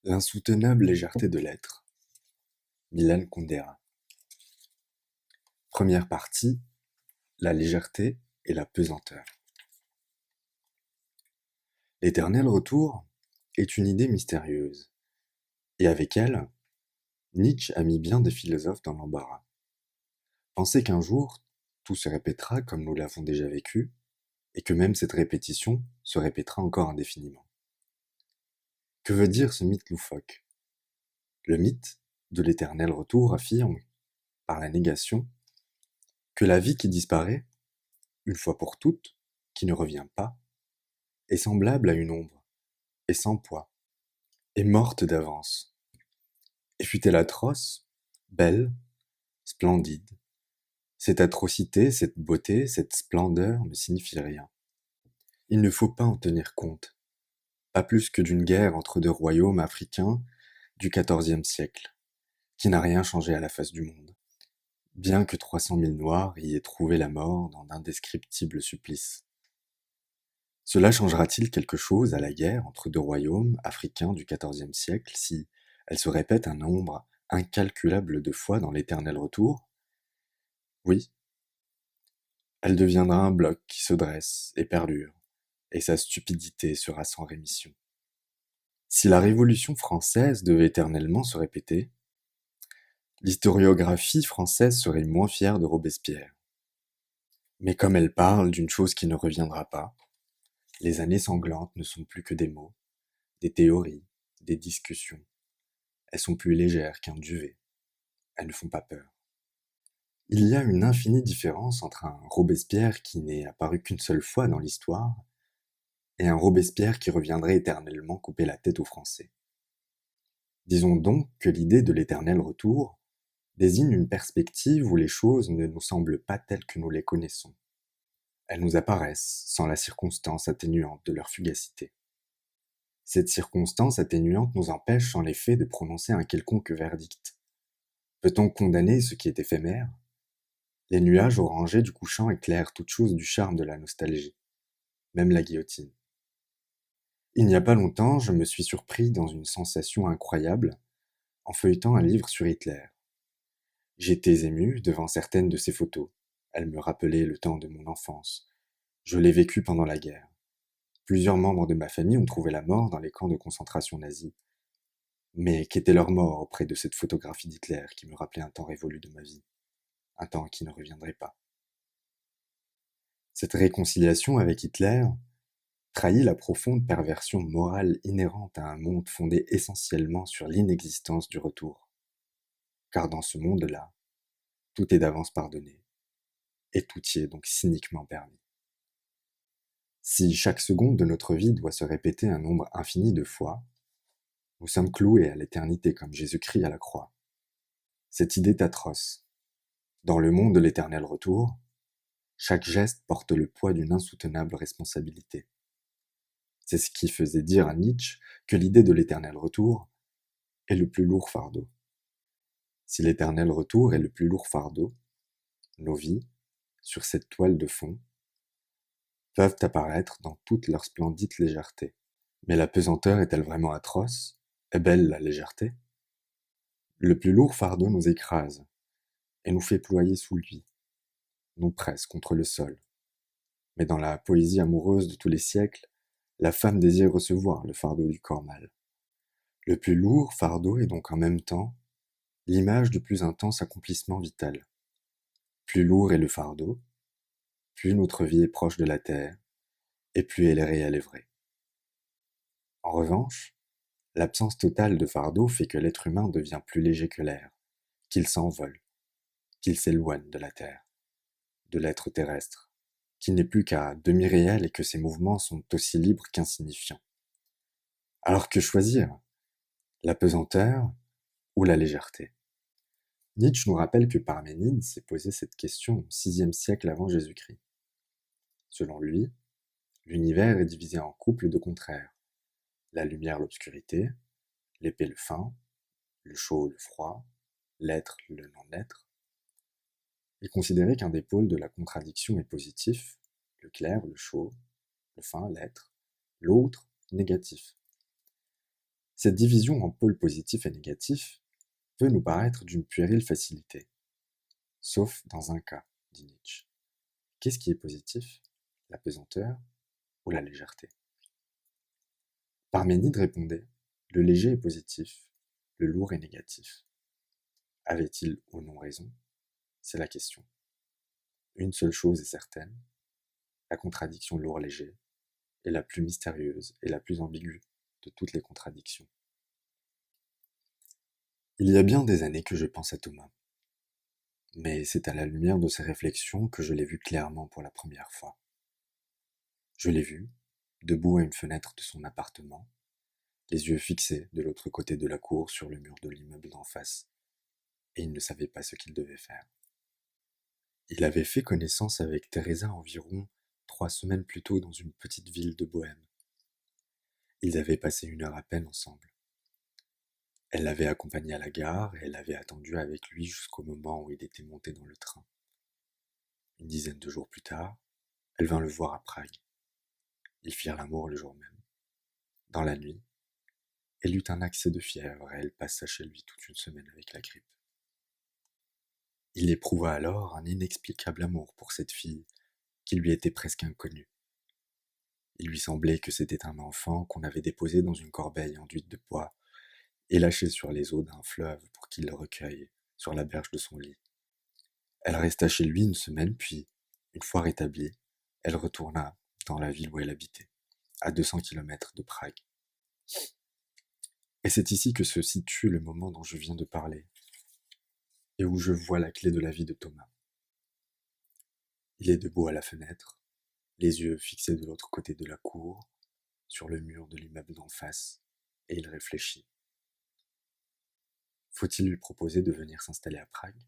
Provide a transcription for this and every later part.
L'insoutenable légèreté de l'être. Milan Kundera. Première partie, la légèreté et la pesanteur. L'éternel retour est une idée mystérieuse, et avec elle, Nietzsche a mis bien des philosophes dans l'embarras. Penser qu'un jour, tout se répétera comme nous l'avons déjà vécu, et que même cette répétition se répétera encore indéfiniment. Que veut dire ce mythe loufoque ? Le mythe de l'éternel retour affirme, par la négation, que la vie qui disparaît, une fois pour toutes, qui ne revient pas, est semblable à une ombre, et sans poids, est morte d'avance. Et fût-elle atroce, belle, splendide, cette atrocité, cette beauté, cette splendeur ne signifie rien. Il ne faut pas en tenir compte, pas plus que d'une guerre entre deux royaumes africains du XIVe siècle, qui n'a rien changé à la face du monde, bien que 300 000 Noirs y aient trouvé la mort dans d'indescriptibles supplices. Cela changera-t-il quelque chose à la guerre entre deux royaumes africains du XIVe siècle si elle se répète un nombre incalculable de fois dans l'éternel retour ? Oui. Elle deviendra un bloc qui se dresse et perdure, et sa stupidité sera sans rémission. Si la Révolution française devait éternellement se répéter, l'historiographie française serait moins fière de Robespierre. Mais comme elle parle d'une chose qui ne reviendra pas, les années sanglantes ne sont plus que des mots, des théories, des discussions. Elles sont plus légères qu'un duvet. Elles ne font pas peur. Il y a une infinie différence entre un Robespierre qui n'est apparu qu'une seule fois dans l'histoire et un Robespierre qui reviendrait éternellement couper la tête aux Français. Disons donc que l'idée de l'éternel retour désigne une perspective où les choses ne nous semblent pas telles que nous les connaissons. Elles nous apparaissent sans la circonstance atténuante de leur fugacité. Cette circonstance atténuante nous empêche en effet de prononcer un quelconque verdict. Peut-on condamner ce qui est éphémère ? Les nuages orangés du couchant éclairent toute chose du charme de la nostalgie, même la guillotine. Il n'y a pas longtemps, je me suis surpris dans une sensation incroyable en feuilletant un livre sur Hitler. J'étais ému devant certaines de ses photos. Elles me rappelaient le temps de mon enfance. Je l'ai vécu pendant la guerre. Plusieurs membres de ma famille ont trouvé la mort dans les camps de concentration nazis. Mais qu'était leur mort auprès de cette photographie d'Hitler qui me rappelait un temps révolu de ma vie, un temps qui ne reviendrait pas. Cette réconciliation avec Hitler trahit la profonde perversion morale inhérente à un monde fondé essentiellement sur l'inexistence du retour. Car dans ce monde-là, tout est d'avance pardonné, et tout y est donc cyniquement permis. Si chaque seconde de notre vie doit se répéter un nombre infini de fois, nous sommes cloués à l'éternité comme Jésus-Christ à la croix. Cette idée est atroce. Dans le monde de l'éternel retour, chaque geste porte le poids d'une insoutenable responsabilité. C'est ce qui faisait dire à Nietzsche que l'idée de l'éternel retour est le plus lourd fardeau. Si l'éternel retour est le plus lourd fardeau, nos vies, sur cette toile de fond, peuvent apparaître dans toute leur splendide légèreté. Mais la pesanteur est-elle vraiment atroce ? Est belle la légèreté ? Le plus lourd fardeau nous écrase et nous fait ployer sous lui, nous presse contre le sol. Mais dans la poésie amoureuse de tous les siècles, la femme désire recevoir le fardeau du corps mâle. Le plus lourd fardeau est donc en même temps l'image du plus intense accomplissement vital. Plus lourd est le fardeau, plus notre vie est proche de la terre, et plus elle est réelle et vraie. En revanche, l'absence totale de fardeau fait que l'être humain devient plus léger que l'air, qu'il s'envole, qu'il s'éloigne de la terre, de l'être terrestre, qui n'est plus qu'à demi-réel et que ses mouvements sont aussi libres qu'insignifiants. Alors que choisir ? La pesanteur ou la légèreté ? Nietzsche nous rappelle que Parménide s'est posé cette question au VIe siècle avant Jésus-Christ. Selon lui, l'univers est divisé en couples de contraires. La lumière, l'obscurité, l'épais, le fin, le chaud, le froid, l'être, le non-être. Il considérait qu'un des pôles de la contradiction est positif, le clair, le chaud, le fin, l'être, l'autre, négatif. Cette division en pôles positifs et négatifs peut nous paraître d'une puérile facilité. Sauf dans un cas, dit Nietzsche. Qu'est-ce qui est positif? La pesanteur ou la légèreté? Parménide répondait: le léger est positif, le lourd est négatif. Avait-il ou non raison? C'est la question. Une seule chose est certaine, la contradiction lourd-léger est la plus mystérieuse et la plus ambiguë de toutes les contradictions. Il y a bien des années que je pense à Thomas, mais c'est à la lumière de ces réflexions que je l'ai vu clairement pour la première fois. Je l'ai vu, debout à une fenêtre de son appartement, les yeux fixés de l'autre côté de la cour sur le mur de l'immeuble d'en face, et il ne savait pas ce qu'il devait faire. Il avait fait connaissance avec Teresa environ 3 semaines plus tôt dans une petite ville de Bohême. Ils avaient passé 1 heure à peine ensemble. Elle l'avait accompagné à la gare et elle avait attendu avec lui jusqu'au moment où il était monté dans le train. Une dizaine de jours plus tard, elle vint le voir à Prague. Ils firent l'amour le jour même. Dans la nuit, elle eut un accès de fièvre et elle passa chez lui toute une semaine avec la grippe. Il éprouva alors un inexplicable amour pour cette fille qui lui était presque inconnue. Il lui semblait que c'était un enfant qu'on avait déposé dans une corbeille enduite de bois et lâché sur les eaux d'un fleuve pour qu'il le recueille sur la berge de son lit. Elle resta chez lui 1 semaine, puis, une fois rétablie, elle retourna dans la ville où elle habitait, à 200 kilomètres de Prague. Et c'est ici que se situe le moment dont je viens de parler, et où je vois la clé de la vie de Thomas. Il est debout à la fenêtre, les yeux fixés de l'autre côté de la cour, sur le mur de l'immeuble d'en face, et il réfléchit. Faut-il lui proposer de venir s'installer à Prague?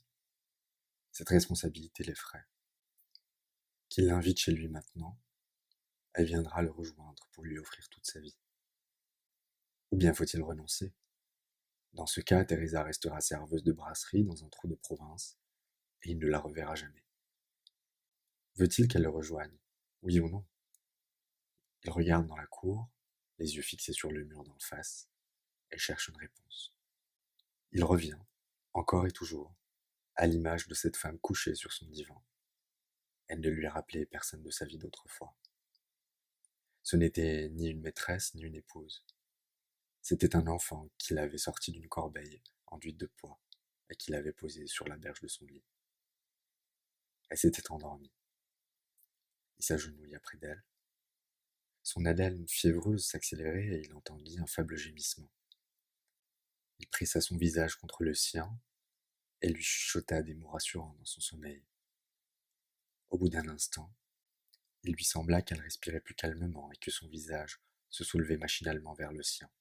Cette responsabilité l'effraie. Qu'il l'invite chez lui maintenant, elle viendra le rejoindre pour lui offrir toute sa vie. Ou bien faut-il renoncer? Dans ce cas, Teresa restera serveuse de brasserie dans un trou de province, et il ne la reverra jamais. Veut-il qu'elle le rejoigne? Oui ou non? Il regarde dans la cour, les yeux fixés sur le mur d'en face, et cherche une réponse. Il revient, encore et toujours, à l'image de cette femme couchée sur son divan. Elle ne lui a rappelé personne de sa vie d'autrefois. Ce n'était ni une maîtresse ni une épouse. C'était un enfant qu'il avait sorti d'une corbeille enduite de pois et qu'il avait posé sur la berge de son lit. Elle s'était endormie. Il s'agenouilla près d'elle. Son haleine fiévreuse s'accélérait et il entendit un faible gémissement. Il pressa son visage contre le sien et lui chuchota des mots rassurants dans son sommeil. Au bout d'un instant, il lui sembla qu'elle respirait plus calmement et que son visage se soulevait machinalement vers le sien.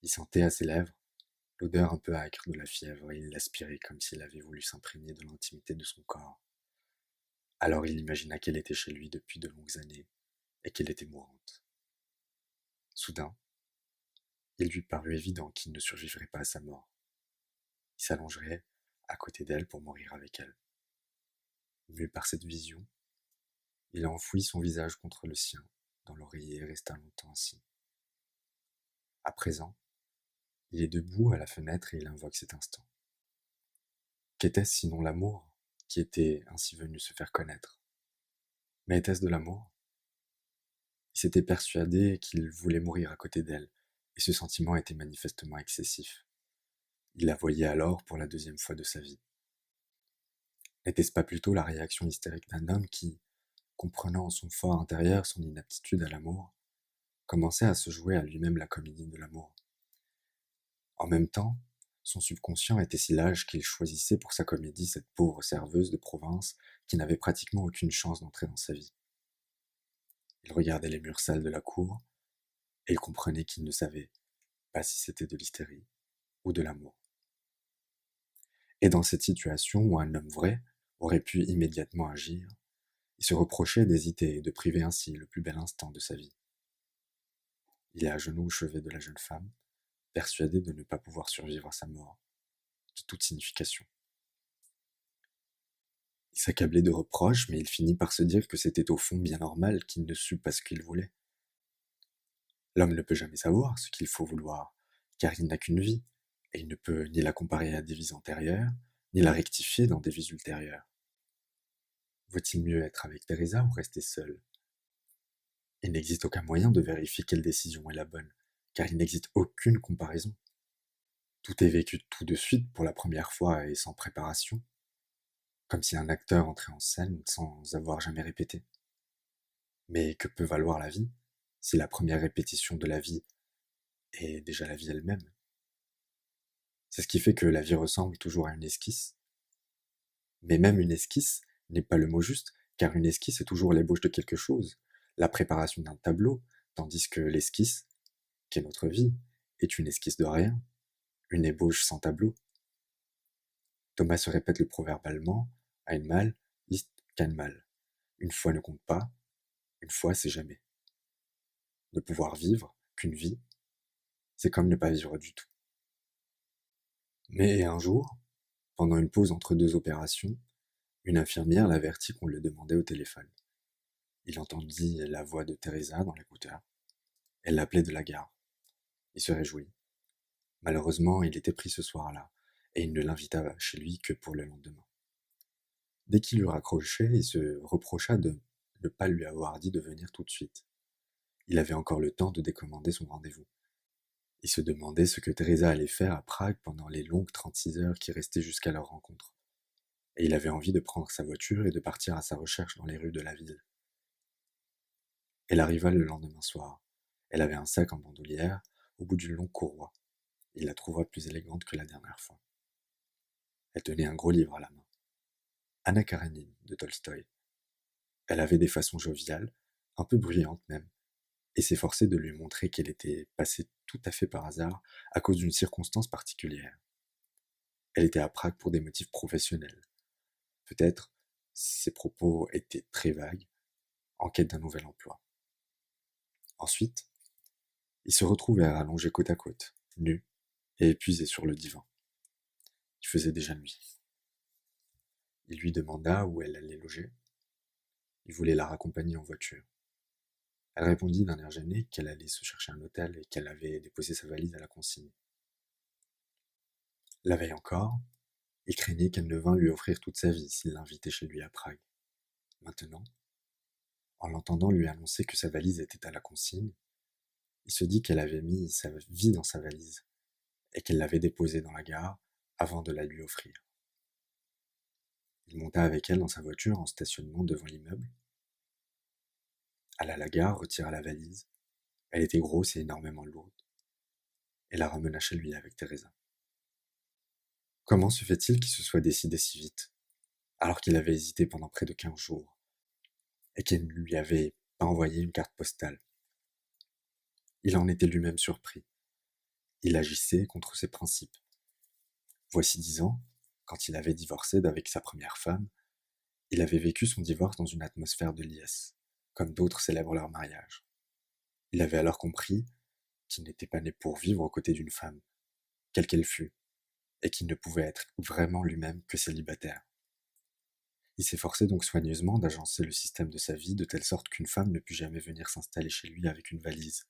Il sentait à ses lèvres l'odeur un peu âcre de la fièvre et il l'aspirait comme s'il avait voulu s'imprégner de l'intimité de son corps. Alors il imagina qu'elle était chez lui depuis de longues années et qu'elle était mourante. Soudain, il lui parut évident qu'il ne survivrait pas à sa mort. Il s'allongerait à côté d'elle pour mourir avec elle. Mu par cette vision, il enfouit son visage contre le sien dans l'oreiller et resta longtemps ainsi. À présent, il est debout à la fenêtre et il invoque cet instant. Qu'était-ce sinon l'amour qui était ainsi venu se faire connaître? Mais était-ce de l'amour? Il s'était persuadé qu'il voulait mourir à côté d'elle, et ce sentiment était manifestement excessif. Il la voyait alors pour la 2e fois de sa vie. N'était-ce pas plutôt la réaction hystérique d'un homme qui, comprenant en son fort intérieur son inaptitude à l'amour, commençait à se jouer à lui-même la comédie de l'amour? En même temps, son subconscient était si lâche qu'il choisissait pour sa comédie cette pauvre serveuse de province qui n'avait pratiquement aucune chance d'entrer dans sa vie. Il regardait les murs sales de la cour, et il comprenait qu'il ne savait pas si c'était de l'hystérie ou de l'amour. Et dans cette situation où un homme vrai aurait pu immédiatement agir, il se reprochait d'hésiter et de priver ainsi le plus bel instant de sa vie. Il est à genoux au chevet de la jeune femme, persuadé de ne pas pouvoir survivre à sa mort, de toute signification. Il s'accablait de reproches, mais il finit par se dire que c'était au fond bien normal qu'il ne sût pas ce qu'il voulait. L'homme ne peut jamais savoir ce qu'il faut vouloir, car il n'a qu'une vie, et il ne peut ni la comparer à des vies antérieures, ni la rectifier dans des vies ultérieures. Vaut-il mieux être avec Teresa ou rester seul? Il n'existe aucun moyen de vérifier quelle décision est la bonne, car il n'existe aucune comparaison. Tout est vécu tout de suite pour la première fois et sans préparation, comme si un acteur entrait en scène sans avoir jamais répété. Mais que peut valoir la vie, si la première répétition de la vie est déjà la vie elle-même? C'est ce qui fait que la vie ressemble toujours à une esquisse. Mais même une esquisse n'est pas le mot juste, car une esquisse est toujours l'ébauche de quelque chose, la préparation d'un tableau, tandis que l'esquisse, qui est notre vie, est une esquisse de rien, une ébauche sans tableau. Thomas se répète le proverbe allemand, einmal ist kein Mal. Une fois ne compte pas, une fois c'est jamais. Ne pouvoir vivre qu'une vie, c'est comme ne pas vivre du tout. Mais un jour, pendant une pause entre deux opérations, une infirmière l'avertit qu'on le demandait au téléphone. Il entendit la voix de Teresa dans l'écouteur. Elle l'appelait de la gare. Il se réjouit. Malheureusement, il était pris ce soir-là, et il ne l'invita chez lui que pour le lendemain. Dès qu'il eut raccroché, il se reprocha de ne pas lui avoir dit de venir tout de suite. Il avait encore le temps de décommander son rendez-vous. Il se demandait ce que Teresa allait faire à Prague pendant les longues 36 heures qui restaient jusqu'à leur rencontre. Et il avait envie de prendre sa voiture et de partir à sa recherche dans les rues de la ville. Elle arriva le lendemain soir. Elle avait un sac en bandoulière au bout d'une longue courroie. Il la trouva plus élégante que la dernière fois. Elle tenait un gros livre à la main. Anna Karénine de Tolstoï. Elle avait des façons joviales, un peu bruyantes même, et s'efforçait de lui montrer qu'elle était passée tout à fait par hasard à cause d'une circonstance particulière. Elle était à Prague pour des motifs professionnels. Peut-être ses propos étaient très vagues, en quête d'un nouvel emploi. Ensuite, ils se retrouvèrent allongés côte à côte, nus et épuisés sur le divan. Il faisait déjà nuit. Il lui demanda où elle allait loger. Il voulait la raccompagner en voiture. Elle répondit d'un air gêné qu'elle allait se chercher un hôtel et qu'elle avait déposé sa valise à la consigne. La veille encore, il craignait qu'elle ne vînt lui offrir toute sa vie s'il l'invitait chez lui à Prague. Maintenant, en l'entendant lui annoncer que sa valise était à la consigne, il se dit qu'elle avait mis sa vie dans sa valise et qu'elle l'avait déposée dans la gare avant de la lui offrir. Il monta avec elle dans sa voiture en stationnement devant l'immeuble, alla à la gare, retira la valise. Elle était grosse et énormément lourde, et la ramena chez lui avec Teresa. Comment se fait-il qu'il se soit décidé si vite, alors qu'il avait hésité pendant près de 15 jours, et qu'il ne lui avait pas envoyé une carte postale? Il en était lui-même surpris. Il agissait contre ses principes. Voici 10 ans, quand il avait divorcé d'avec sa première femme, il avait vécu son divorce dans une atmosphère de liesse, comme d'autres célèbrent leur mariage. Il avait alors compris qu'il n'était pas né pour vivre aux côtés d'une femme, quelle qu'elle fût, et qu'il ne pouvait être vraiment lui-même que célibataire. Il s'efforçait donc soigneusement d'agencer le système de sa vie de telle sorte qu'une femme ne pût jamais venir s'installer chez lui avec une valise.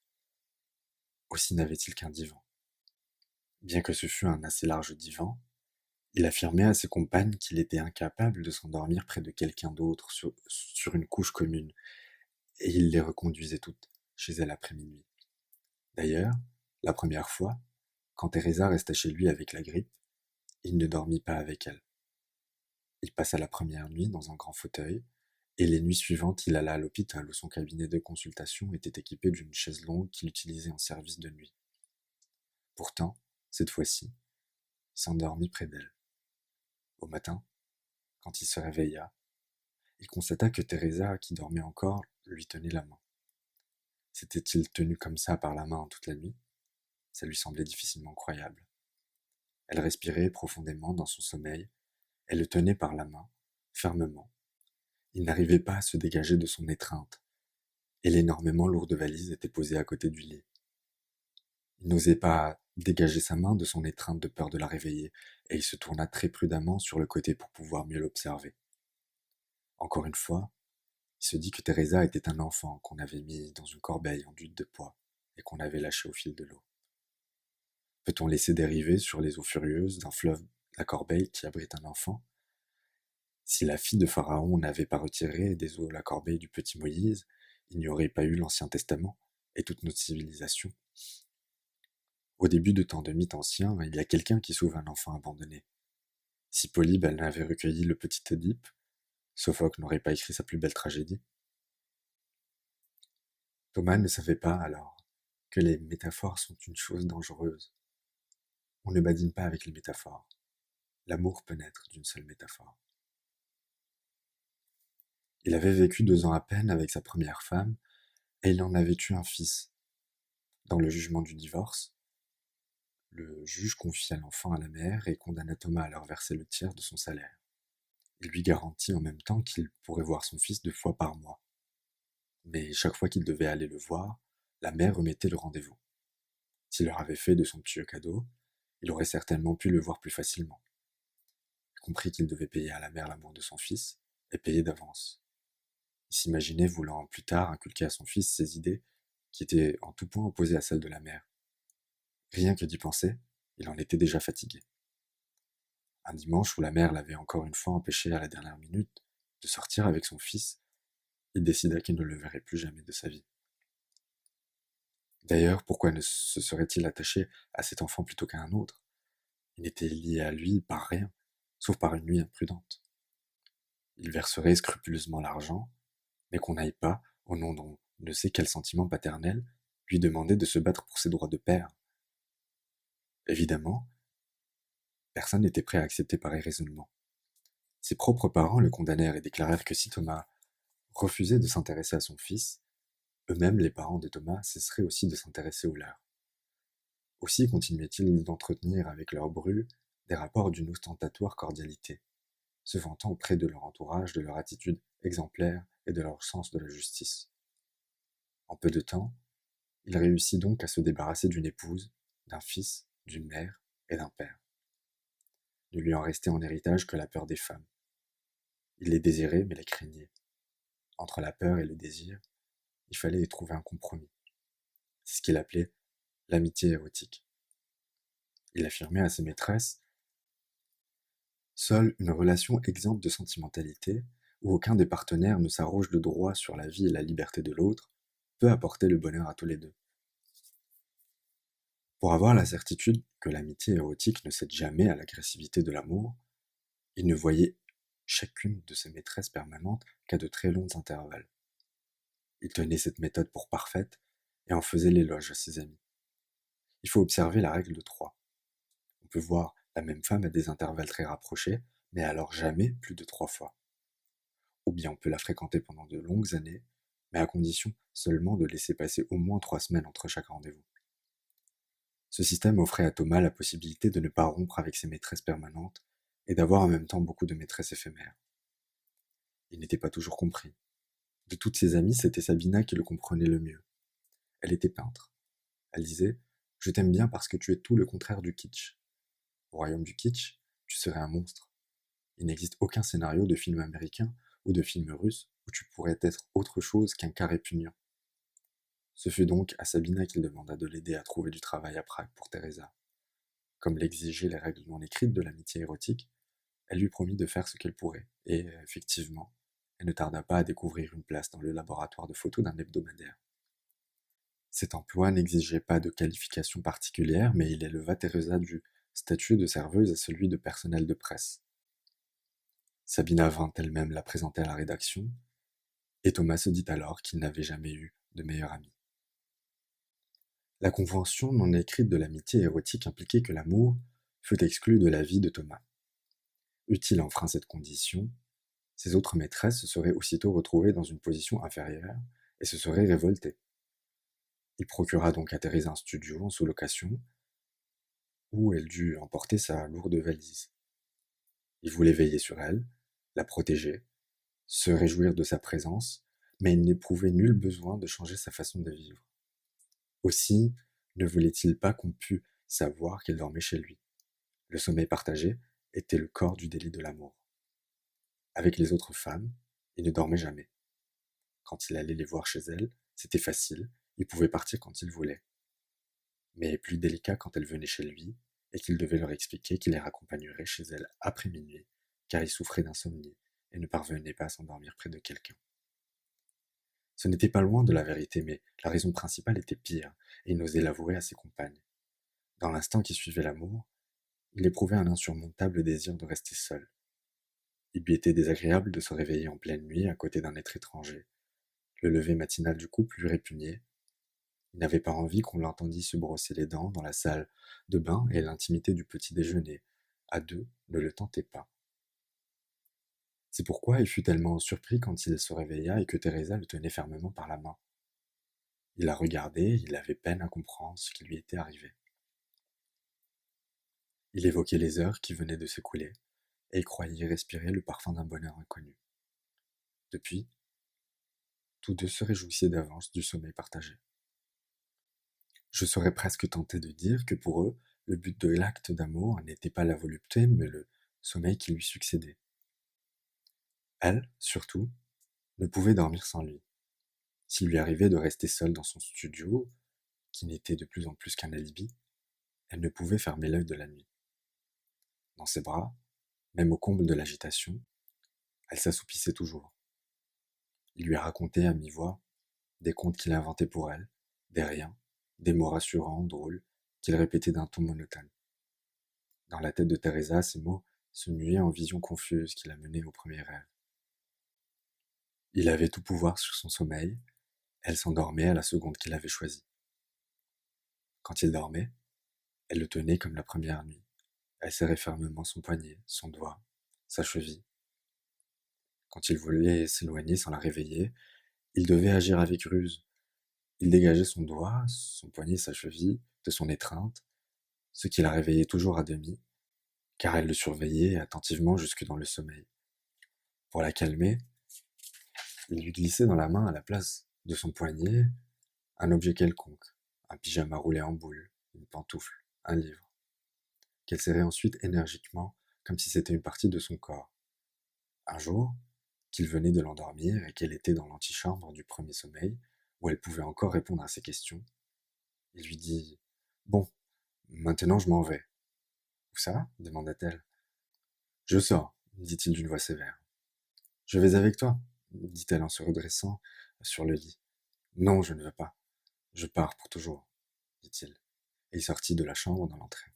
Aussi n'avait-il qu'un divan. Bien que ce fût un assez large divan, il affirmait à ses compagnes qu'il était incapable de s'endormir près de quelqu'un d'autre sur une couche commune, et il les reconduisait toutes chez elle après minuit. D'ailleurs, la première fois, quand Teresa resta chez lui avec la grippe, il ne dormit pas avec elle. Il passa la première nuit dans un grand fauteuil, et les nuits suivantes il alla à l'hôpital où son cabinet de consultation était équipé d'une chaise longue qu'il utilisait en service de nuit. Pourtant, cette fois-ci, il s'endormit près d'elle. Au matin, quand il se réveilla, il constata que Teresa, qui dormait encore, lui tenait la main. S'était-il tenu comme ça par la main toute la nuit? Ça lui semblait difficilement croyable. Elle respirait profondément dans son sommeil, elle le tenait par la main, fermement. Il n'arrivait pas à se dégager de son étreinte, et l'énormément lourde valise était posée à côté du lit. Il n'osait pas dégager sa main de son étreinte de peur de la réveiller, et il se tourna très prudemment sur le côté pour pouvoir mieux l'observer. Encore une fois, il se dit que Teresa était un enfant qu'on avait mis dans une corbeille enduite de pois et qu'on avait lâché au fil de l'eau. Peut-on laisser dériver sur les eaux furieuses d'un fleuve la corbeille qui abrite un enfant? Si la fille de Pharaon n'avait pas retiré des eaux la corbeille du petit Moïse, il n'y aurait pas eu l'Ancien Testament et toute notre civilisation. Au début de temps de mythes anciens, il y a quelqu'un qui sauve un enfant abandonné. Si Polybe elle n'avait recueilli le petit Édipe, Sophocle n'aurait pas écrit sa plus belle tragédie. Thomas ne savait pas alors que les métaphores sont une chose dangereuse. On ne badine pas avec les métaphores. L'amour peut naître d'une seule métaphore. Il avait vécu 2 ans à peine avec sa première femme, et il en avait eu un fils. Dans le jugement du divorce, le juge confia l'enfant à la mère et condamna Thomas à leur verser le tiers de son salaire. Il lui garantit en même temps qu'il pourrait voir son fils 2 fois par mois. Mais chaque fois qu'il devait aller le voir, la mère remettait le rendez-vous. S'il leur avait fait de somptueux cadeaux, il aurait certainement pu le voir plus facilement. Il comprit qu'il devait payer à la mère l'amour de son fils, et payer d'avance. Il s'imaginait voulant plus tard inculquer à son fils ses idées qui étaient en tout point opposées à celles de la mère. Rien que d'y penser, il en était déjà fatigué. Un dimanche où la mère l'avait encore une fois empêché à la dernière minute de sortir avec son fils, il décida qu'il ne le verrait plus jamais de sa vie. D'ailleurs, pourquoi ne se serait-il attaché à cet enfant plutôt qu'à un autre? Il n'était lié à lui par rien, sauf par une nuit imprudente. Il verserait scrupuleusement l'argent, mais qu'on n'aille pas, au nom d'on ne sait quel sentiment paternel, lui demander de se battre pour ses droits de père. Évidemment, personne n'était prêt à accepter pareil raisonnement. Ses propres parents le condamnèrent et déclarèrent que si Thomas refusait de s'intéresser à son fils, eux-mêmes, les parents de Thomas, cesseraient aussi de s'intéresser au leur. Aussi continuaient-ils d'entretenir avec leur bru des rapports d'une ostentatoire cordialité, se vantant auprès de leur entourage de leur attitude exemplaire et de leur sens de la justice. En peu de temps, il réussit donc à se débarrasser d'une épouse, d'un fils, d'une mère et d'un père. Ne lui en restait en héritage que la peur des femmes. Il les désirait mais les craignait. Entre la peur et le désir, il fallait y trouver un compromis. C'est ce qu'il appelait l'amitié érotique. Il affirmait à ses maîtresses: seule une relation exempte de sentimentalité, où aucun des partenaires ne s'arroge de droit sur la vie et la liberté de l'autre, peut apporter le bonheur à tous les deux. Pour avoir la certitude que l'amitié érotique ne cède jamais à l'agressivité de l'amour, il ne voyait chacune de ses maîtresses permanentes qu'à de très longs intervalles. Il tenait cette méthode pour parfaite et en faisait l'éloge à ses amis. Il faut observer la règle de 3. On peut voir la même femme à des intervalles très rapprochés, mais alors jamais plus de 3 fois. Ou bien on peut la fréquenter pendant de longues années, mais à condition seulement de laisser passer au moins 3 semaines entre chaque rendez-vous. Ce système offrait à Thomas la possibilité de ne pas rompre avec ses maîtresses permanentes et d'avoir en même temps beaucoup de maîtresses éphémères. Il n'était pas toujours compris. De toutes ses amies, c'était Sabina qui le comprenait le mieux. Elle était peintre. Elle disait: je t'aime bien parce que tu es tout le contraire du kitsch. Au royaume du kitsch, tu serais un monstre. Il n'existe aucun scénario de film américain ou de film russe où tu pourrais être autre chose qu'un cas répugnant. Ce fut donc à Sabina qu'il demanda de l'aider à trouver du travail à Prague pour Teresa. Comme l'exigeaient les règles non écrites de l'amitié érotique, elle lui promit de faire ce qu'elle pourrait, et, effectivement, elle ne tarda pas à découvrir une place dans le laboratoire de photos d'un hebdomadaire. Cet emploi n'exigeait pas de qualifications particulières, mais il éleva Teresa du statut de serveuse à celui de personnel de presse. Sabina vint elle-même la présenter à la rédaction, et Thomas se dit alors qu'il n'avait jamais eu de meilleur ami. La convention non écrite de l'amitié érotique impliquait que l'amour fut exclu de la vie de Thomas. Eût-il enfreint cette condition, ses autres maîtresses se seraient aussitôt retrouvées dans une position inférieure et se seraient révoltées. Il procura donc à Thérèse un studio en sous-location, où elle dut emporter sa lourde valise. Il voulait veiller sur elle, la protéger, se réjouir de sa présence, mais il n'éprouvait nul besoin de changer sa façon de vivre. Aussi, ne voulait-il pas qu'on pût savoir qu'elle dormait chez lui. Le sommeil partagé était le corps du délit de l'amour. Avec les autres femmes, il ne dormait jamais. Quand il allait les voir chez elles, c'était facile, il pouvait partir quand il voulait. mais plus délicat quand elles venaient chez lui et qu'il devait leur expliquer qu'il les raccompagnerait chez elles après minuit, car il souffrait d'insomnie et ne parvenait pas à s'endormir près de quelqu'un. Ce n'était pas loin de la vérité, mais la raison principale était pire, et il n'osait l'avouer à ses compagnes. Dans l'instant qui suivait l'amour, il éprouvait un insurmontable désir de rester seul. Il lui était désagréable de se réveiller en pleine nuit à côté d'un être étranger. Le lever matinal du couple lui répugnait. Il n'avait pas envie qu'on l'entendît se brosser les dents dans la salle de bain et l'intimité du petit déjeuner. À deux, ne le tentez pas. C'est pourquoi il fut tellement surpris quand il se réveilla et que Teresa le tenait fermement par la main. Il la regardait, il avait peine à comprendre ce qui lui était arrivé. Il évoquait les heures qui venaient de s'écouler, et croyait respirer le parfum d'un bonheur inconnu. Depuis, tous deux se réjouissaient d'avance du sommeil partagé. Je serais presque tenté de dire que pour eux, le but de l'acte d'amour n'était pas la volupté, mais le sommeil qui lui succédait. Elle, surtout, ne pouvait dormir sans lui. S'il lui arrivait de rester seule dans son studio, qui n'était de plus en plus qu'un alibi, elle ne pouvait fermer l'œil de la nuit. Dans ses bras, même au comble de l'agitation, elle s'assoupissait toujours. Il lui racontait à mi-voix des contes qu'il inventait pour elle, des riens, des mots rassurants, drôles, qu'il répétait d'un ton monotone. Dans la tête de Teresa, ces mots se muaient en visions confuses qui la menaient au premier rêve. Il avait tout pouvoir sur son sommeil, elle s'endormait à la seconde qu'il avait choisie. Quand il dormait, elle le tenait comme la première nuit. Elle serrait fermement son poignet, son doigt, sa cheville. Quand il voulait s'éloigner sans la réveiller, il devait agir avec ruse. Il dégageait son doigt, son poignet, sa cheville, de son étreinte, ce qui la réveillait toujours à demi, car elle le surveillait attentivement jusque dans le sommeil. Pour la calmer, il lui glissait dans la main, à la place de son poignet, un objet quelconque, un pyjama roulé en boule, une pantoufle, un livre, qu'elle serrait ensuite énergiquement, comme si c'était une partie de son corps. Un jour, qu'il venait de l'endormir et qu'elle était dans l'antichambre du premier sommeil, où elle pouvait encore répondre à ses questions, il lui dit « Bon, maintenant je m'en vais. »« Où ça ?» demanda-t-elle. « Je sors, dit-il d'une voix sévère. Je vais avec toi, dit-elle en se redressant sur le lit. Non, je ne veux pas. Je pars pour toujours, dit-il, et il sortit de la chambre dans l'entrée.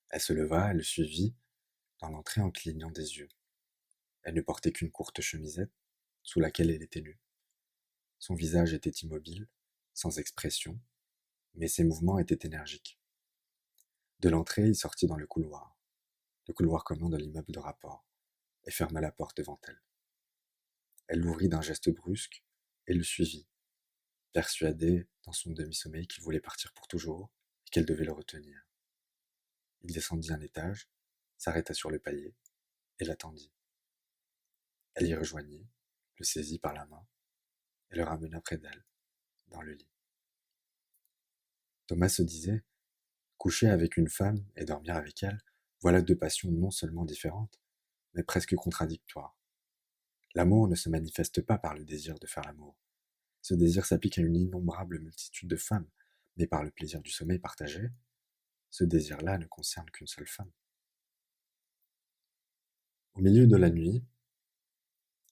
Elle se leva, elle le suivit dans l'entrée en clignant des yeux. Elle ne portait qu'une courte chemisette, sous laquelle elle était nue. Son visage était immobile, sans expression, mais ses mouvements étaient énergiques. De l'entrée, il sortit dans le couloir commun de l'immeuble de rapport, et ferma la porte devant elle. Elle l'ouvrit d'un geste brusque et le suivit, persuadée dans son demi-sommeil qu'il voulait partir pour toujours et qu'elle devait le retenir. Il descendit un étage, s'arrêta sur le palier et l'attendit. Elle y rejoignit, le saisit par la main et le ramena près d'elle, dans le lit. Thomas se disait, coucher avec une femme et dormir avec elle, voilà deux passions non seulement différentes, mais presque contradictoires. L'amour ne se manifeste pas par le désir de faire l'amour. Ce désir s'applique à une innombrable multitude de femmes, mais par le plaisir du sommeil partagé, ce désir-là ne concerne qu'une seule femme. Au milieu de la nuit,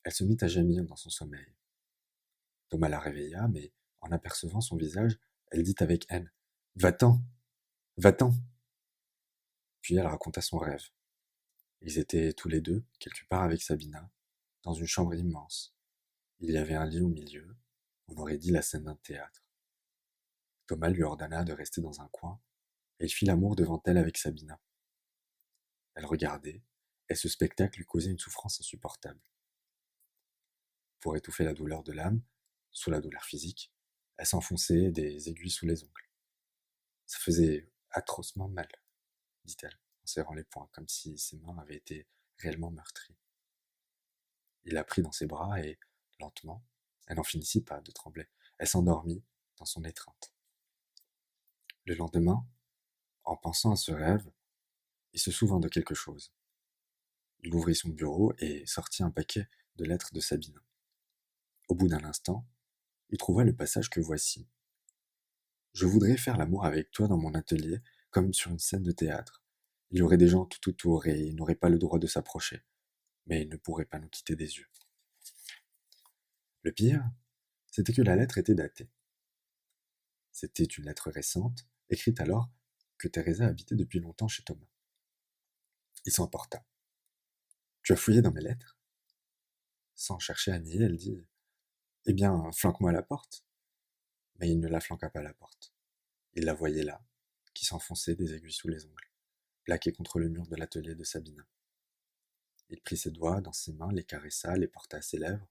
elle se mit à gémir dans son sommeil. Thomas la réveilla, mais en apercevant son visage, elle dit avec haine « Va-t'en, va-t'en !» Puis elle raconta son rêve. Ils étaient tous les deux, quelque part avec Sabina, dans une chambre immense. Il y avait un lit au milieu, on aurait dit la scène d'un théâtre. Thomas lui ordonna de rester dans un coin, et il fit l'amour devant elle avec Sabina. Elle regardait, et ce spectacle lui causait une souffrance insupportable. Pour étouffer la douleur de l'âme, sous la douleur physique, elle s'enfonçait des aiguilles sous les ongles. Ça faisait atrocement mal, dit-elle, en serrant les poings, comme si ses mains avaient été réellement meurtries. Il la prit dans ses bras et, lentement, elle n'en finissait pas de trembler. Elle s'endormit dans son étreinte. Le lendemain, en pensant à ce rêve, il se souvint de quelque chose. Il ouvrit son bureau et sortit un paquet de lettres de Sabine. Au bout d'un instant, il trouva le passage que voici. Je voudrais faire l'amour avec toi dans mon atelier, comme sur une scène de théâtre. Il y aurait des gens tout autour et ils n'auraient pas le droit de s'approcher, mais ils ne pourraient pas nous quitter des yeux. Le pire, c'était que la lettre était datée. C'était une lettre récente, écrite alors que Teresa habitait depuis longtemps chez Thomas. Il s'emporta. Tu as fouillé dans mes lettres? Sans chercher à nier, elle dit eh bien, flanque-moi la porte. Mais il ne la flanqua pas la porte. Il la voyait là, qui s'enfonçait des aiguilles sous les ongles, plaquée contre le mur de l'atelier de Sabina. Il prit ses doigts dans ses mains, les caressa, les porta à ses lèvres,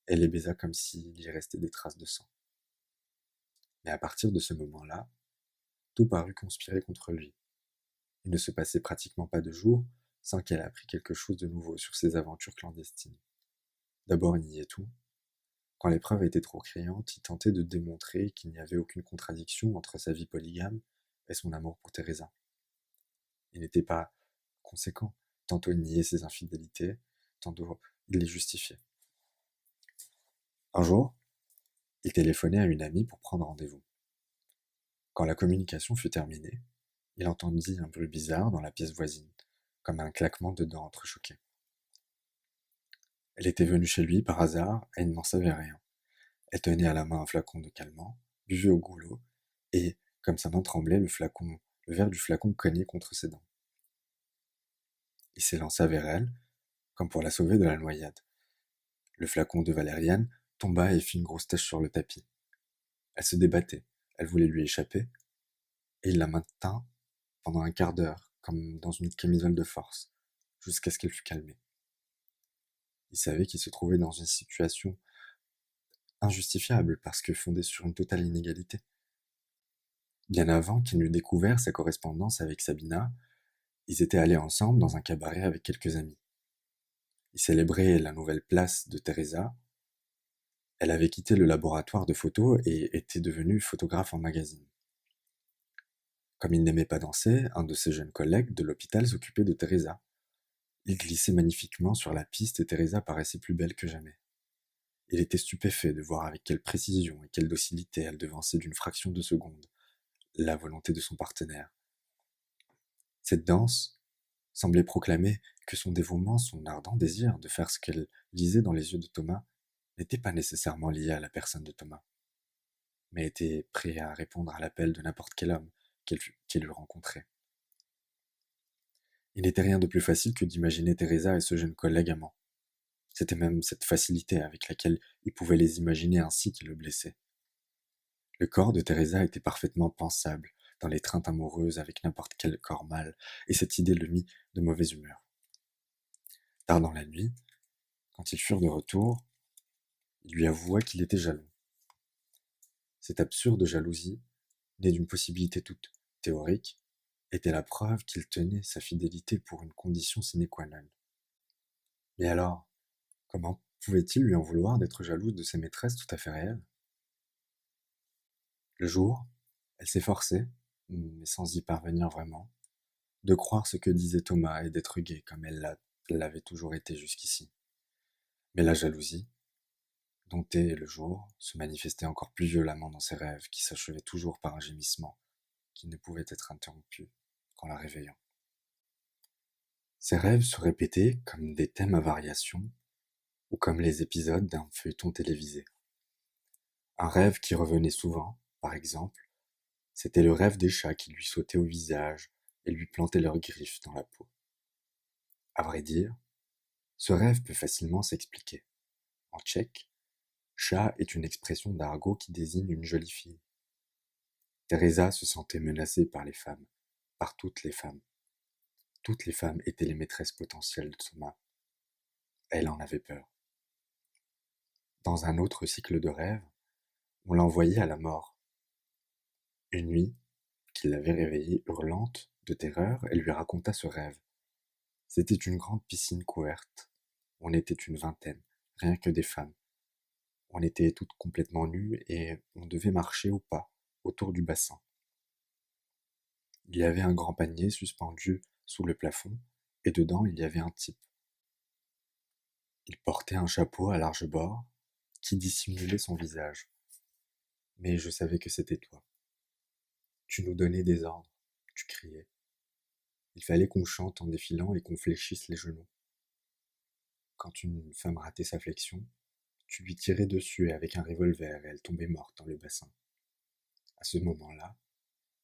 et les baisa comme s'il y restait des traces de sang. Mais à partir de ce moment-là, tout parut conspirer contre lui. Il ne se passait pratiquement pas de jour sans qu'elle apprit quelque chose de nouveau sur ses aventures clandestines. D'abord, il niait tout. Quand les preuves étaient trop criantes, il tentait de démontrer qu'il n'y avait aucune contradiction entre sa vie polygame et son amour pour Teresa. Il n'était pas conséquent. Tantôt il niait ses infidélités, tantôt il les justifiait. Un jour, il téléphonait à une amie pour prendre rendez-vous. Quand la communication fut terminée, il entendit un bruit bizarre dans la pièce voisine, comme un claquement de dents entrechoquées. Elle était venue chez lui par hasard et il n'en savait rien. Elle tenait à la main un flacon de calmant, buvait au goulot, et, comme sa main tremblait, le verre du flacon cognait contre ses dents. Il s'élança vers elle, comme pour la sauver de la noyade. Le flacon de valériane tomba et fit une grosse tache sur le tapis. Elle se débattait, elle voulait lui échapper, et il la maintint pendant un quart d'heure, comme dans une camisole de force, jusqu'à ce qu'elle fût calmée. Il savait qu'il se trouvait dans une situation injustifiable parce que fondée sur une totale inégalité. Bien avant qu'il n'eût découvert sa correspondance avec Sabina, ils étaient allés ensemble dans un cabaret avec quelques amis. Ils célébraient la nouvelle place de Teresa. Elle avait quitté le laboratoire de photos et était devenue photographe en magazine. Comme il n'aimait pas danser, un de ses jeunes collègues de l'hôpital s'occupait de Teresa. Il glissait magnifiquement sur la piste et Teresa paraissait plus belle que jamais. Il était stupéfait de voir avec quelle précision et quelle docilité elle devançait d'une fraction de seconde la volonté de son partenaire. Cette danse semblait proclamer que son dévouement, son ardent désir de faire ce qu'elle lisait dans les yeux de Thomas n'était pas nécessairement lié à la personne de Thomas, mais était prêt à répondre à l'appel de n'importe quel homme qu'elle eût rencontré. Il n'était rien de plus facile que d'imaginer Teresa et ce jeune collègue amant. C'était même cette facilité avec laquelle il pouvait les imaginer ainsi qui le blessait. Le corps de Teresa était parfaitement pensable dans l'étreinte amoureuse avec n'importe quel corps mâle, et cette idée le mit de mauvaise humeur. Tard dans la nuit, quand ils furent de retour, il lui avoua qu'il était jaloux. Cette absurde jalousie, née d'une possibilité toute théorique, était la preuve qu'il tenait sa fidélité pour une condition sine qua non. Mais alors, comment pouvait-il lui en vouloir d'être jalouse de ses maîtresses tout à fait réelles? Le jour, elle s'efforçait, mais sans y parvenir vraiment, de croire ce que disait Thomas et d'être gaie comme elle l'avait toujours été jusqu'ici. Mais la jalousie, domptée le jour, se manifestait encore plus violemment dans ses rêves qui s'achevaient toujours par un gémissement qui ne pouvait être interrompu qu'en la réveillant. Ces rêves se répétaient comme des thèmes à variation ou comme les épisodes d'un feuilleton télévisé. Un rêve qui revenait souvent, par exemple, c'était le rêve des chats qui lui sautaient au visage et lui plantaient leurs griffes dans la peau. À vrai dire, ce rêve peut facilement s'expliquer. En tchèque, chat est une expression d'argot qui désigne une jolie fille. Teresa se sentait menacée par les femmes, par toutes les femmes. Toutes les femmes étaient les maîtresses potentielles de Thomas. Elle en avait peur. Dans un autre cycle de rêves, on l'envoyait à la mort. Une nuit, qu'il l'avait réveillée hurlante de terreur, elle lui raconta ce rêve. C'était une grande piscine couverte. On était une vingtaine, rien que des femmes. On était toutes complètement nues et on devait marcher au pas autour du bassin. Il y avait un grand panier suspendu sous le plafond et dedans il y avait un type. Il portait un chapeau à large bord qui dissimulait son visage. Mais je savais que c'était toi. Tu nous donnais des ordres, tu criais. Il fallait qu'on chante en défilant et qu'on fléchisse les genoux. Quand une femme ratait sa flexion, tu lui tirais dessus et avec un revolver et elle tombait morte dans le bassin. À ce moment-là,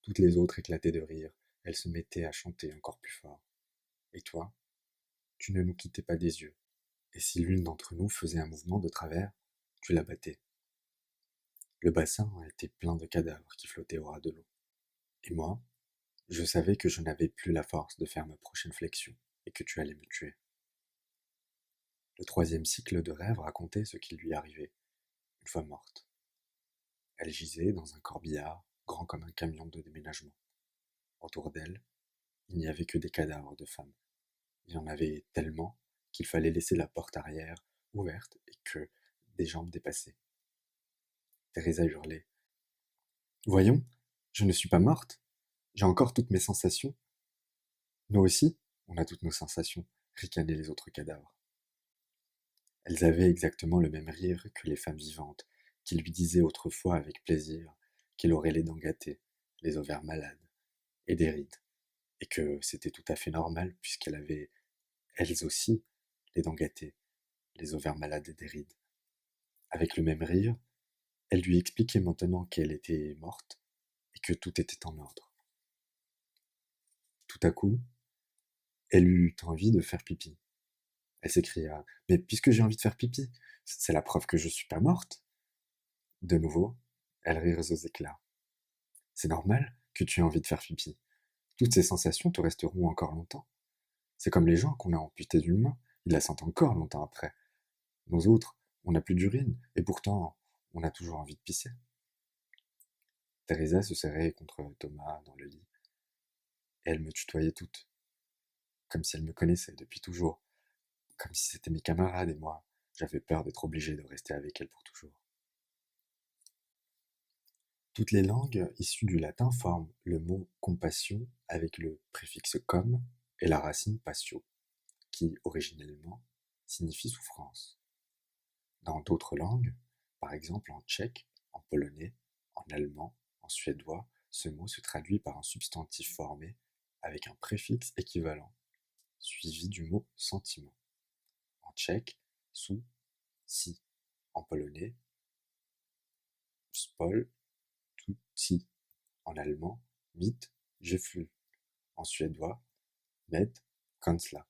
toutes les autres éclataient de rire, elles se mettaient à chanter encore plus fort. Et toi, tu ne nous quittais pas des yeux, et si l'une d'entre nous faisait un mouvement de travers, tu la battais. Le bassin était plein de cadavres qui flottaient au ras de l'eau. Et moi, je savais que je n'avais plus la force de faire ma prochaine flexion, et que tu allais me tuer. Le troisième cycle de rêve racontait ce qui lui arrivait, une fois morte. Elle gisait dans un corbillard, grand comme un camion de déménagement. Autour d'elle, il n'y avait que des cadavres de femmes. Il y en avait tellement qu'il fallait laisser la porte arrière ouverte et que des jambes dépassaient. Teresa hurlait. Voyons, je ne suis pas morte. J'ai encore toutes mes sensations. Nous aussi, on a toutes nos sensations, ricanaient les autres cadavres. Elles avaient exactement le même rire que les femmes vivantes, qui lui disaient autrefois avec plaisir qu'elle aurait les dents gâtées, les ovaires malades et des rides, et que c'était tout à fait normal puisqu'elle avait, elles aussi, les dents gâtées, les ovaires malades et des rides. Avec le même rire, elle lui expliquait maintenant qu'elle était morte et que tout était en ordre. Tout à coup, elle eut envie de faire pipi. Elle s'écria: Mais puisque j'ai envie de faire pipi, c'est la preuve que je suis pas morte. De nouveau, elles rirent aux éclats. C'est normal que tu aies envie de faire pipi. Toutes ces sensations te resteront encore longtemps. C'est comme les gens qu'on a amputés d'une main, ils la sentent encore longtemps après. Nous autres, on n'a plus d'urine, et pourtant, on a toujours envie de pisser. Teresa se serrait contre Thomas dans le lit, et elle me tutoyait toute, comme si elle me connaissait depuis toujours, comme si c'était mes camarades et moi, j'avais peur d'être obligé de rester avec elle pour toujours. Toutes les langues issues du latin forment le mot compassion avec le préfixe com et la racine patio, qui, originellement, signifie souffrance. Dans d'autres langues, par exemple en tchèque, en polonais, en allemand, en suédois, ce mot se traduit par un substantif formé avec un préfixe équivalent, suivi du mot sentiment. En tchèque, sou, si. En polonais, spol, tuti. En allemand, mit, gefühl. En suédois, med, känsla.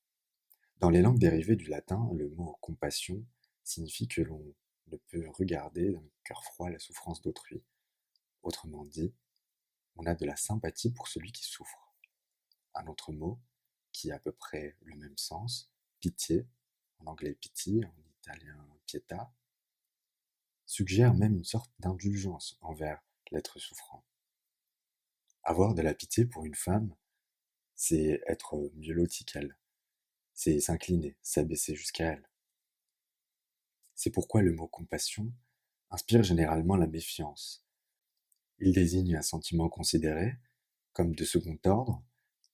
Dans les langues dérivées du latin, le mot compassion signifie que l'on ne peut regarder d'un cœur froid la souffrance d'autrui. Autrement dit, on a de la sympathie pour celui qui souffre. Un autre mot, qui a à peu près le même sens, pitié, en anglais pity, en italien pietà, suggère même une sorte d'indulgence envers l'être souffrant. Avoir de la pitié pour une femme, c'est être mieux loti qu'elle, c'est s'incliner, s'abaisser jusqu'à elle. C'est pourquoi le mot compassion inspire généralement la méfiance. Il désigne un sentiment considéré comme de second ordre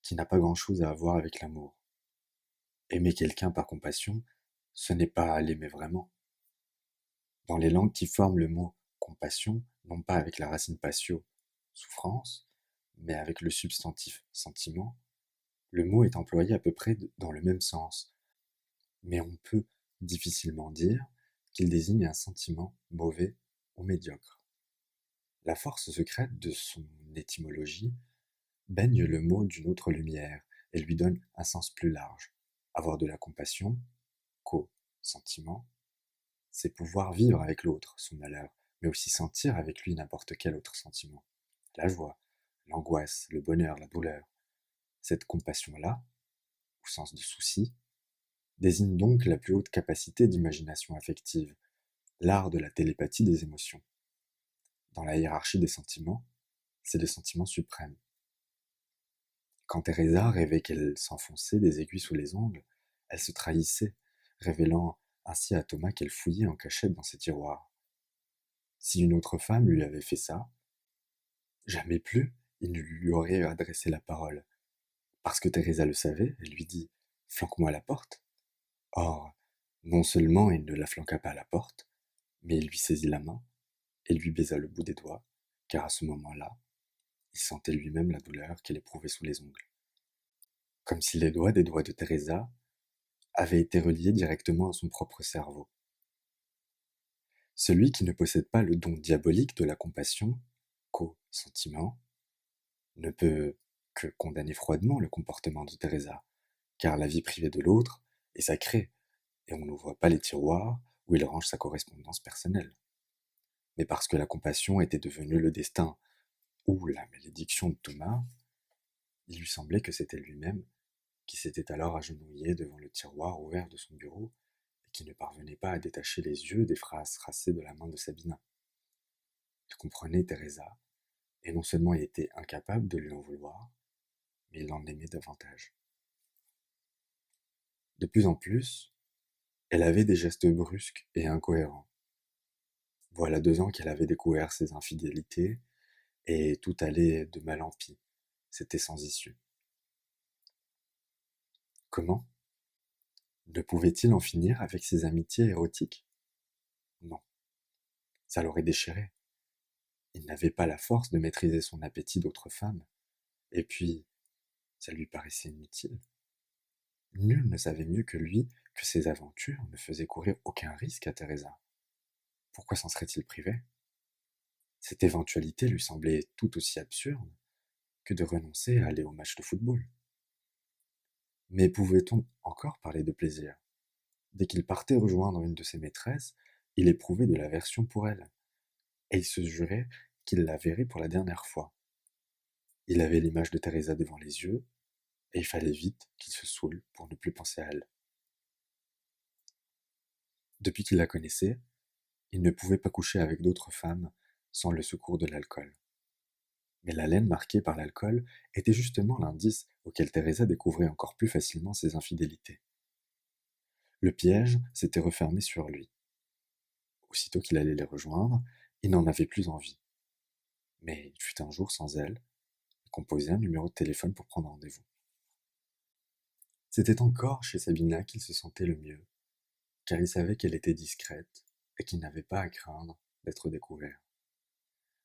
qui n'a pas grand-chose à voir avec l'amour. Aimer quelqu'un par compassion, ce n'est pas l'aimer vraiment. Dans les langues qui forment le mot compassion, non pas avec la racine patio, souffrance, mais avec le substantif sentiment, le mot est employé à peu près dans le même sens, mais on peut difficilement dire qu'il désigne un sentiment mauvais ou médiocre. La force secrète de son étymologie baigne le mot d'une autre lumière et lui donne un sens plus large. Avoir de la compassion, co-sentiment, c'est pouvoir vivre avec l'autre son malheur, mais aussi sentir avec lui n'importe quel autre sentiment. La joie, l'angoisse, le bonheur, la douleur. Cette compassion-là, au sens de souci, désigne donc la plus haute capacité d'imagination affective, l'art de la télépathie des émotions. Dans la hiérarchie des sentiments, c'est le sentiment suprême. Quand Teresa rêvait qu'elle s'enfonçait des aiguilles sous les ongles, elle se trahissait, révélant ainsi à Thomas qu'elle fouillait en cachette dans ses tiroirs. Si une autre femme lui avait fait ça, jamais plus il ne lui aurait adressé la parole. Parce que Teresa le savait, elle lui dit « Flanque-moi la porte ». Or, non seulement il ne la flanqua pas à la porte, mais il lui saisit la main et lui baisa le bout des doigts, car à ce moment-là, Il sentait lui-même la douleur qu'il éprouvait sous les ongles, comme si les doigts des doigts de Teresa avaient été reliés directement à son propre cerveau. Celui qui ne possède pas le don diabolique de la compassion, co-sentiment, ne peut que condamner froidement le comportement de Teresa, car la vie privée de l'autre est sacrée, et on n'ouvre pas les tiroirs où il range sa correspondance personnelle. Mais parce que la compassion était devenue le destin ou la malédiction de Thomas, il lui semblait que c'était lui-même qui s'était alors agenouillé devant le tiroir ouvert de son bureau et qui ne parvenait pas à détacher les yeux des phrases tracées de la main de Sabina. Il comprenait Teresa, et non seulement il était incapable de lui en vouloir, mais il l'en aimait davantage. De plus en plus, elle avait des gestes brusques et incohérents. Voilà 2 ans qu'elle avait découvert ses infidélités, et tout allait de mal en pis. C'était sans issue. Comment? Ne pouvait-il en finir avec ses amitiés érotiques? Non, ça l'aurait déchiré. Il n'avait pas la force de maîtriser son appétit d'autres femmes, et puis, ça lui paraissait inutile. Nul ne savait mieux que lui que ses aventures ne faisaient courir aucun risque à Teresa. Pourquoi s'en serait-il privé? Cette éventualité lui semblait tout aussi absurde que de renoncer à aller au match de football. Mais pouvait-on encore parler de plaisir? Dès qu'il partait rejoindre une de ses maîtresses, il éprouvait de l'aversion pour elle, et il se jurait qu'il la verrait pour la dernière fois. Il avait l'image de Teresa devant les yeux, et il fallait vite qu'il se saoule pour ne plus penser à elle. Depuis qu'il la connaissait, il ne pouvait pas coucher avec d'autres femmes sans le secours de l'alcool. Mais l'haleine marquée par l'alcool était justement l'indice auquel Teresa découvrait encore plus facilement ses infidélités. Le piège s'était refermé sur lui. Aussitôt qu'il allait les rejoindre, il n'en avait plus envie. Mais il fut un jour sans elle, il composait un numéro de téléphone pour prendre rendez-vous. C'était encore chez Sabina qu'il se sentait le mieux, car il savait qu'elle était discrète et qu'il n'avait pas à craindre d'être découvert.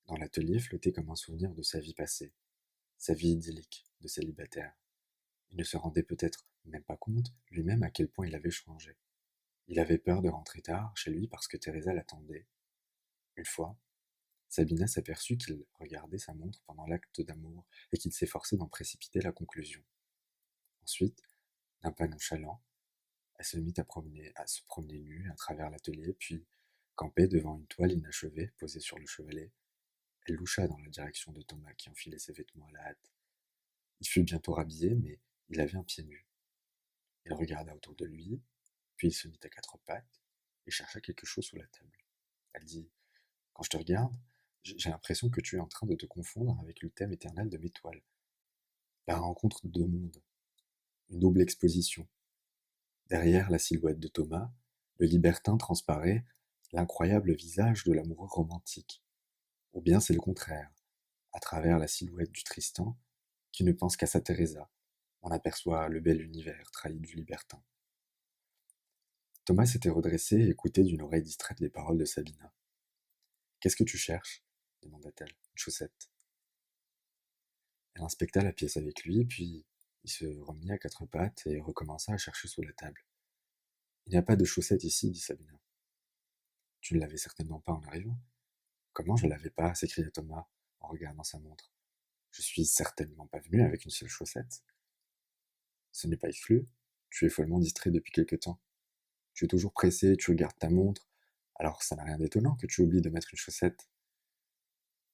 Dans l'atelier flottait comme un souvenir de sa vie passée, sa vie idyllique de célibataire. Il ne se rendait peut-être même pas compte lui-même à quel point il avait changé. Il avait peur de rentrer tard chez lui parce que Teresa l'attendait. Une fois, Sabina s'aperçut qu'il regardait sa montre pendant l'acte d'amour et qu'il s'efforçait d'en précipiter la conclusion. Ensuite, d'un pas nonchalant, elle se mit à se promener nue à travers l'atelier, puis, campée devant une toile inachevée posée sur le chevalet, elle loucha dans la direction de Thomas qui enfilait ses vêtements à la hâte. Il fut bientôt rhabillé, mais il avait un pied nu. Il regarda autour de lui, puis il se mit à 4 pattes et chercha quelque chose sous la table. Elle dit: Quand je te regarde, j'ai l'impression que tu es en train de te confondre avec le thème éternel de mes toiles. La rencontre de 2 mondes, une double exposition. Derrière la silhouette de Thomas, le libertin transparaît l'incroyable visage de l'amoureux romantique. Ou bien c'est le contraire. À travers la silhouette du Tristan, qui ne pense qu'à sa Teresa, on aperçoit le bel univers trahi du libertin. Thomas s'était redressé et écoutait d'une oreille distraite les paroles de Sabina. Qu'est-ce que tu cherches? Demanda-t-elle. Une chaussette. Elle inspecta la pièce avec lui, puis il se remit à 4 pattes et recommença à chercher sous la table. Il n'y a pas de chaussette ici, dit Sabina. Tu ne l'avais certainement pas en arrivant. Comment je ne l'avais pas? S'écria Thomas en regardant sa montre. Je suis certainement pas venu avec une seule chaussette. Ce n'est pas exclu. Tu es follement distrait depuis quelque temps. Tu es toujours pressé, tu regardes ta montre, alors ça n'a rien d'étonnant que tu oublies de mettre une chaussette.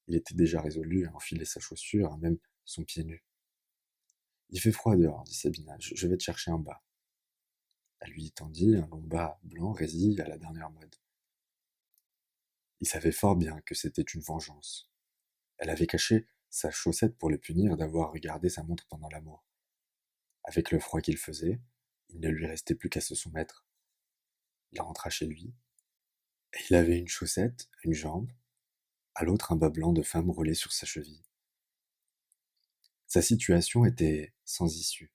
Il était déjà résolu à enfiler sa chaussure, même son pied nu. Il fait froid dehors, dit Sabina, je vais te chercher un bas. Elle lui tendit un long bas blanc résille à la dernière mode. Il savait fort bien que c'était une vengeance. Elle avait caché sa chaussette pour le punir d'avoir regardé sa montre pendant l'amour. Avec le froid qu'il faisait, il ne lui restait plus qu'à se soumettre. Il rentra chez lui, et il avait une chaussette à une jambe, à l'autre un bas blanc de femme roulé sur sa cheville. Sa situation était sans issue.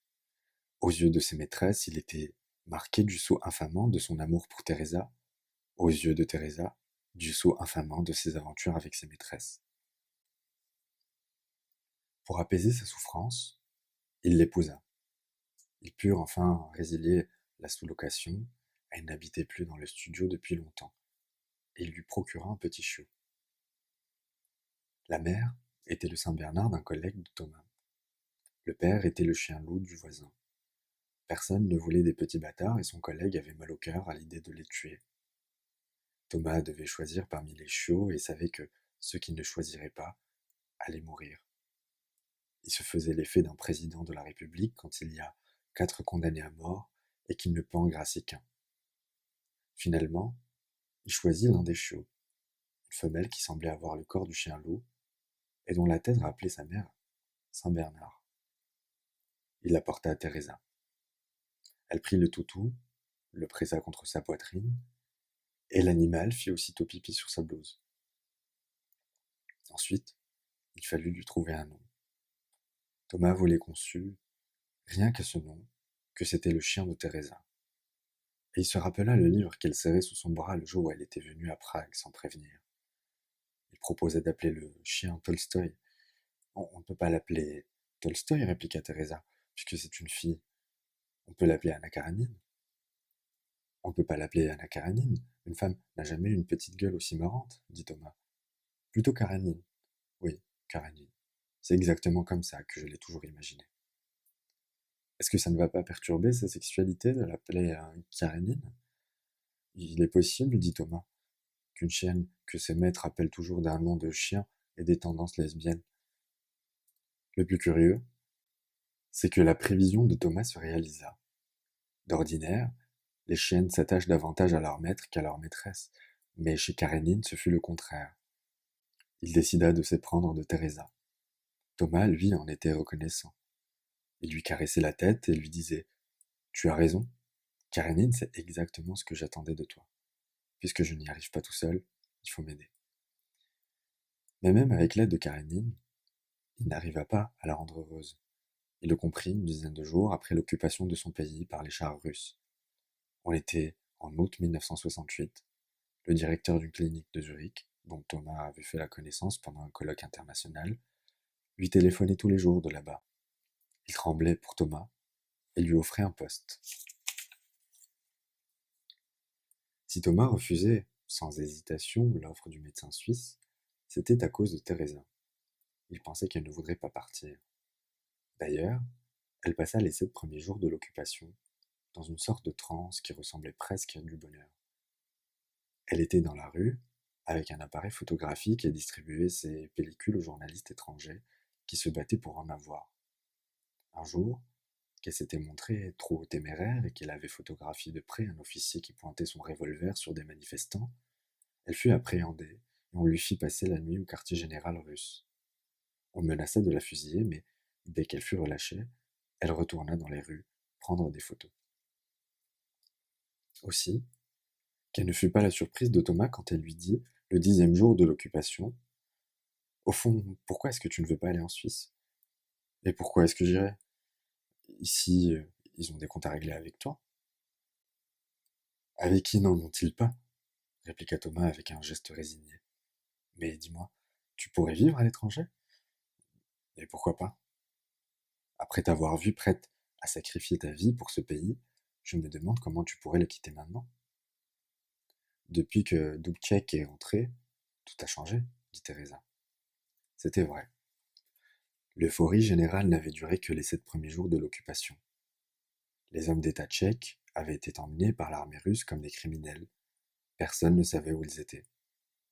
Aux yeux de ses maîtresses, il était marqué du sceau infamant de son amour pour Teresa, aux yeux de Teresa, du sceau infamant de ses aventures avec ses maîtresses. Pour apaiser sa souffrance, il l'épousa. Ils purent enfin résilier la sous-location, elle n'habitait plus dans le studio depuis longtemps, et il lui procura un petit chiot. La mère était le Saint-Bernard d'un collègue de Thomas. Le père était le chien loup du voisin. Personne ne voulait des petits bâtards et son collègue avait mal au cœur à l'idée de les tuer. Thomas devait choisir parmi les chiots et savait que ceux qui ne choisiraient pas allaient mourir. Il se faisait l'effet d'un président de la République quand il y a 4 condamnés à mort et qu'il ne peut en gracier qu'un. Finalement, il choisit l'un des chiots, une femelle qui semblait avoir le corps du chien loup et dont la tête rappelait sa mère, Saint-Bernard. Il la porta à Teresa. Elle prit le toutou, le pressa contre sa poitrine, et l'animal fit aussitôt pipi sur sa blouse. Ensuite, il fallut lui trouver un nom. Thomas voulait qu'on sût, rien qu'à ce nom, que c'était le chien de Teresa. Et il se rappela le livre qu'elle serrait sous son bras le jour où elle était venue à Prague sans prévenir. Il proposa d'appeler le chien Tolstoï. On ne peut pas l'appeler Tolstoï, répliqua Teresa, puisque c'est une fille. On peut l'appeler Anna Karenine. On ne peut pas l'appeler Anna Karenine. Une femme n'a jamais eu une petite gueule aussi marrante, dit Thomas. Plutôt Karenine. Oui, Karenine. C'est exactement comme ça que je l'ai toujours imaginé. Est-ce que ça ne va pas perturber sa sexualité de l'appeler Karenine? Il est possible, dit Thomas, qu'une chienne que ses maîtres appellent toujours d'un nom de chien ait des tendances lesbiennes. Le plus curieux, c'est que la prévision de Thomas se réalisa. D'ordinaire, les chiennes s'attachent davantage à leur maître qu'à leur maîtresse, mais chez Karénine ce fut le contraire. Il décida de s'éprendre de Teresa. Thomas, lui, en était reconnaissant. Il lui caressait la tête et lui disait « Tu as raison, Karénine, c'est exactement ce que j'attendais de toi. Puisque je n'y arrive pas tout seul, il faut m'aider. » Mais même avec l'aide de Karénine, il n'arriva pas à la rendre heureuse. Il le comprit une dizaine de jours après l'occupation de son pays par les chars russes. On était en août 1968. Le directeur d'une clinique de Zurich, dont Thomas avait fait la connaissance pendant un colloque international, lui téléphonait tous les jours de là-bas. Il tremblait pour Thomas et lui offrait un poste. Si Thomas refusait, sans hésitation, l'offre du médecin suisse, c'était à cause de Teresa. Il pensait qu'elle ne voudrait pas partir. D'ailleurs, elle passa les 7 premiers jours de l'occupation dans une sorte de transe qui ressemblait presque à du bonheur. Elle était dans la rue, avec un appareil photographique et distribuait ses pellicules aux journalistes étrangers qui se battaient pour en avoir. Un jour, qu'elle s'était montrée trop téméraire et qu'elle avait photographié de près un officier qui pointait son revolver sur des manifestants, elle fut appréhendée et on lui fit passer la nuit au quartier général russe. On menaça de la fusiller, mais dès qu'elle fut relâchée, elle retourna dans les rues prendre des photos. Aussi, quelle ne fut pas la surprise de Thomas quand elle lui dit, le 10e jour de l'occupation, « Au fond, pourquoi est-ce que tu ne veux pas aller en Suisse? Et pourquoi est-ce que j'irai? Ici, ils ont des comptes à régler avec toi. » « Avec qui n'en ont-ils pas? » répliqua Thomas avec un geste résigné. « Mais dis-moi, tu pourrais vivre à l'étranger? Et pourquoi pas? Après t'avoir vu prête à sacrifier ta vie pour ce pays, je me demande comment tu pourrais le quitter maintenant. » Depuis que Dubček est entré, tout a changé, dit Teresa. C'était vrai. L'euphorie générale n'avait duré que les 7 premiers jours de l'occupation. Les hommes d'État tchèques avaient été emmenés par l'armée russe comme des criminels. Personne ne savait où ils étaient.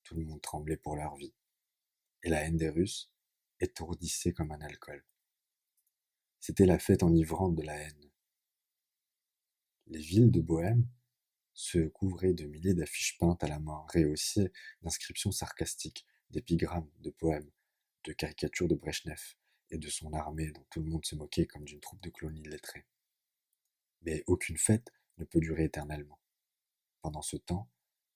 Tout le monde tremblait pour leur vie. Et la haine des Russes étourdissait comme un alcool. C'était la fête enivrante de la haine. Les villes de Bohême se couvraient de milliers d'affiches peintes à la main, rehaussées d'inscriptions sarcastiques, d'épigrammes, de poèmes, de caricatures de Brejnev et de son armée dont tout le monde se moquait comme d'une troupe de clowns illettrés. Mais aucune fête ne peut durer éternellement. Pendant ce temps,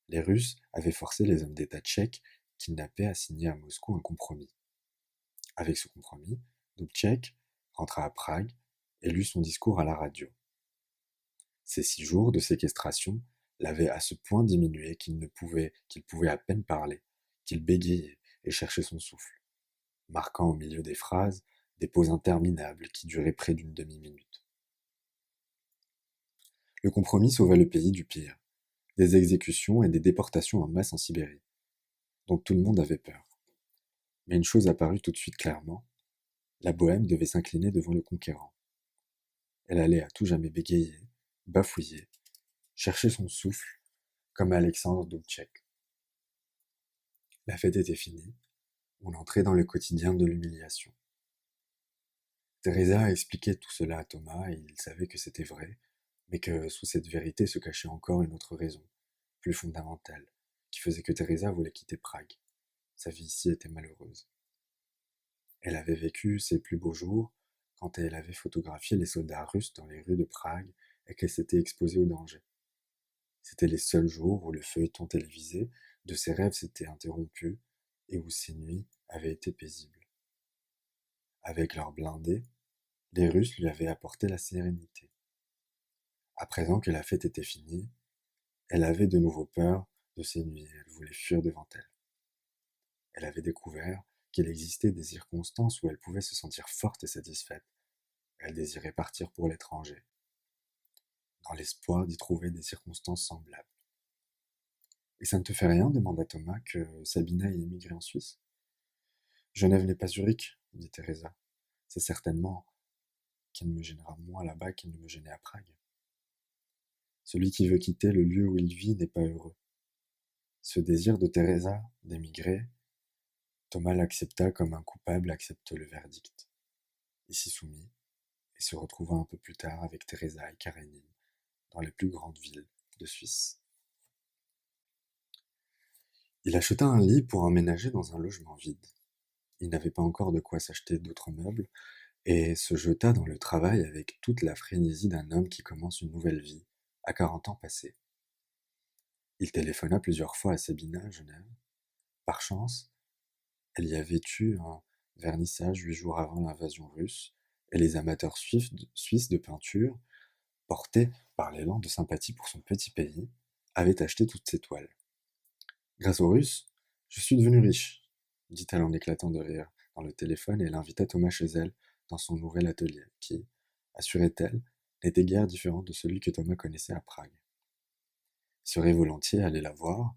les Russes avaient forcé les hommes d'État tchèques kidnappés à signer à Moscou un compromis. Avec ce compromis, Dubček rentra à Prague et lut son discours à la radio. Ces 6 jours de séquestration l'avaient à ce point diminué qu'il pouvait à peine parler, qu'il bégayait et cherchait son souffle, marquant au milieu des phrases des pauses interminables qui duraient près d'une demi-minute. Le compromis sauva le pays du pire, des exécutions et des déportations en masse en Sibérie, dont tout le monde avait peur. Mais une chose apparut tout de suite clairement, la Bohême devait s'incliner devant le conquérant. Elle allait à tout jamais bégayer, bafouiller, chercher son souffle, comme Alexandre Dubček. La fête était finie, on entrait dans le quotidien de l'humiliation. Teresa expliquait tout cela à Thomas et il savait que c'était vrai, mais que sous cette vérité se cachait encore une autre raison, plus fondamentale, qui faisait que Teresa voulait quitter Prague. Sa vie ici était malheureuse. Elle avait vécu ses plus beaux jours quand elle avait photographié les soldats russes dans les rues de Prague et qu'elle s'était exposée au danger. C'étaient les seuls jours où le feuilleton télévisé de ses rêves s'était interrompu et où ses nuits avaient été paisibles. Avec leurs blindés, les Russes lui avaient apporté la sérénité. À présent que la fête était finie, elle avait de nouveau peur de ces nuits et elle voulait fuir devant elles. Elle avait découvert qu'il existait des circonstances où elle pouvait se sentir forte et satisfaite. Elle désirait partir pour l'étranger, dans l'espoir d'y trouver des circonstances semblables. Et ça ne te fait rien, demanda Thomas, que Sabina ait émigré en Suisse. Genève n'est pas Zurich, dit Teresa. C'est certainement qu'elle me gênera moins là-bas qu'il ne me gênait à Prague. Celui qui veut quitter le lieu où il vit n'est pas heureux. Ce désir de Teresa d'émigrer, Thomas l'accepta comme un coupable accepte le verdict. Il s'y soumit et se retrouva un peu plus tard avec Teresa et Karénine dans les plus grandes villes de Suisse. Il acheta un lit pour emménager dans un logement vide. Il n'avait pas encore de quoi s'acheter d'autres meubles et se jeta dans le travail avec toute la frénésie d'un homme qui commence une nouvelle vie, à 40 ans passés. Il téléphona plusieurs fois à Sabina, à Genève. Par chance, elle y avait eu un vernissage 8 jours avant l'invasion russe, et les amateurs suisses de peinture, portés par l'élan de sympathie pour son petit pays, avaient acheté toutes ses toiles. Grâce aux Russes, je suis devenue riche, dit-elle en éclatant de rire dans le téléphone et elle invita Thomas chez elle dans son nouvel atelier, qui, assurait-elle, n'était guère différent de celui que Thomas connaissait à Prague. Il serait volontiers allé la voir,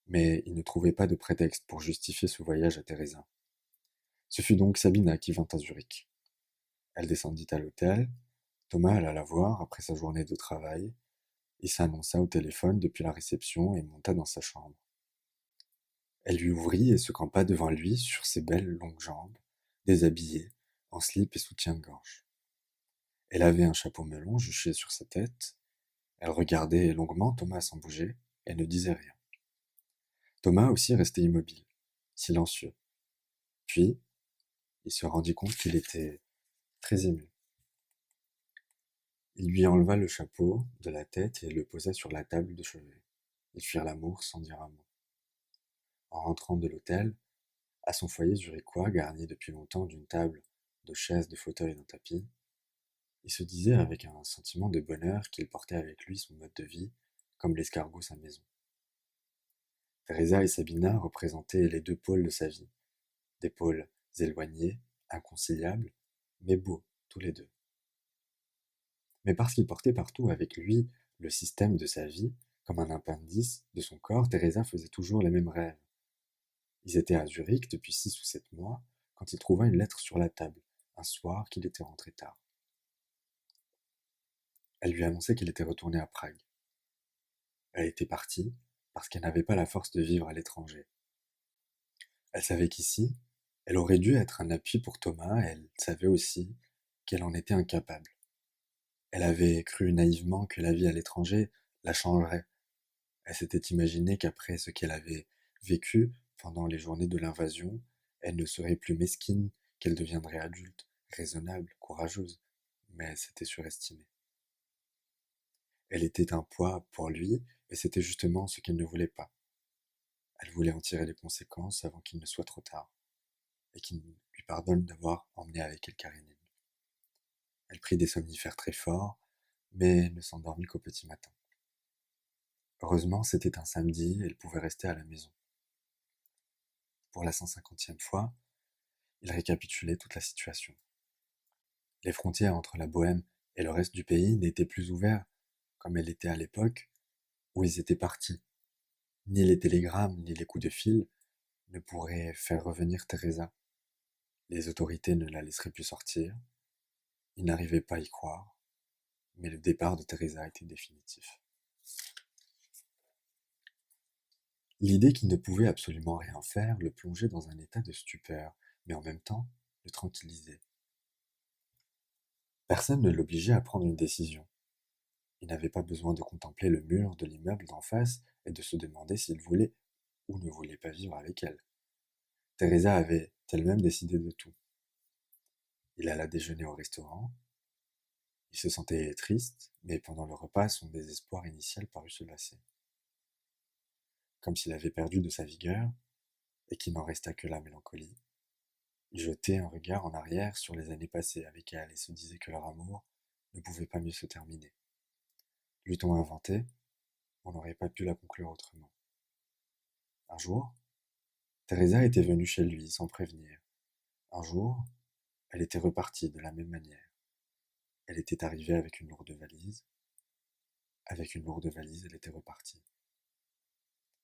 mais il ne trouvait pas de prétexte pour justifier ce voyage à Teresa. Ce fut donc Sabina qui vint à Zurich. Elle descendit à l'hôtel, Thomas alla la voir après sa journée de travail, il s'annonça au téléphone depuis la réception et monta dans sa chambre. Elle lui ouvrit et se campa devant lui sur ses belles longues jambes, déshabillée, en slip et soutien-gorge. Elle avait un chapeau melon juché sur sa tête, elle regardait longuement Thomas sans bouger et ne disait rien. Thomas aussi restait immobile, silencieux. Puis, il se rendit compte qu'il était très ému. Il lui enleva le chapeau de la tête et le posa sur la table de chevet. Ils firent l'amour sans dire un mot. En rentrant de l'hôtel, à son foyer zurichois garni depuis longtemps d'une table, de chaises, de fauteuils et d'un tapis, il se disait avec un sentiment de bonheur qu'il portait avec lui son mode de vie, comme l'escargot sa maison. Teresa et Sabina représentaient les deux pôles de sa vie, des pôles éloignés, inconciliables, mais beaux tous les deux. Mais parce qu'il portait partout avec lui le système de sa vie, comme un appendice de son corps, Teresa faisait toujours les mêmes rêves. Ils étaient à Zurich depuis 6 ou 7 mois, quand il trouva une lettre sur la table, un soir qu'il était rentré tard. Elle lui annonçait qu'il était retourné à Prague. Elle était partie parce qu'elle n'avait pas la force de vivre à l'étranger. Elle savait qu'ici, elle aurait dû être un appui pour Thomas et elle savait aussi qu'elle en était incapable. Elle avait cru naïvement que la vie à l'étranger la changerait. Elle s'était imaginé qu'après ce qu'elle avait vécu pendant les journées de l'invasion, elle ne serait plus mesquine, qu'elle deviendrait adulte, raisonnable, courageuse, mais elle s'était surestimée. Elle était un poids pour lui, et c'était justement ce qu'elle ne voulait pas. Elle voulait en tirer les conséquences avant qu'il ne soit trop tard, et qu'il lui pardonne d'avoir emmené avec elle Karénine. Elle prit des somnifères très forts, mais ne s'endormit qu'au petit matin. Heureusement, c'était un samedi et elle pouvait rester à la maison. Pour la 150e fois, il récapitulait toute la situation. Les frontières entre la Bohême et le reste du pays n'étaient plus ouvertes comme elles l'étaient à l'époque où ils étaient partis. Ni les télégrammes ni les coups de fil ne pourraient faire revenir Teresa. Les autorités ne la laisseraient plus sortir. Ils n'arrivaient pas à y croire, mais le départ de Teresa était définitif. L'idée qu'il ne pouvait absolument rien faire le plongeait dans un état de stupeur, mais en même temps le tranquillisait. Personne ne l'obligeait à prendre une décision. Il n'avait pas besoin de contempler le mur de l'immeuble d'en face et de se demander s'il voulait ou ne voulait pas vivre avec elle. Teresa avait elle-même décidé de tout. Il alla déjeuner au restaurant. Il se sentait triste, mais pendant le repas, son désespoir initial parut se lasser. Comme s'il avait perdu de sa vigueur et qu'il n'en resta que la mélancolie. Il jetait un regard en arrière sur les années passées avec elle et se disait que leur amour ne pouvait pas mieux se terminer. L'eût-on inventé, on n'aurait pas pu la conclure autrement. Un jour, Teresa était venue chez lui sans prévenir. Un jour, elle était repartie de la même manière. Elle était arrivée avec une lourde valise. Avec une lourde valise, elle était repartie.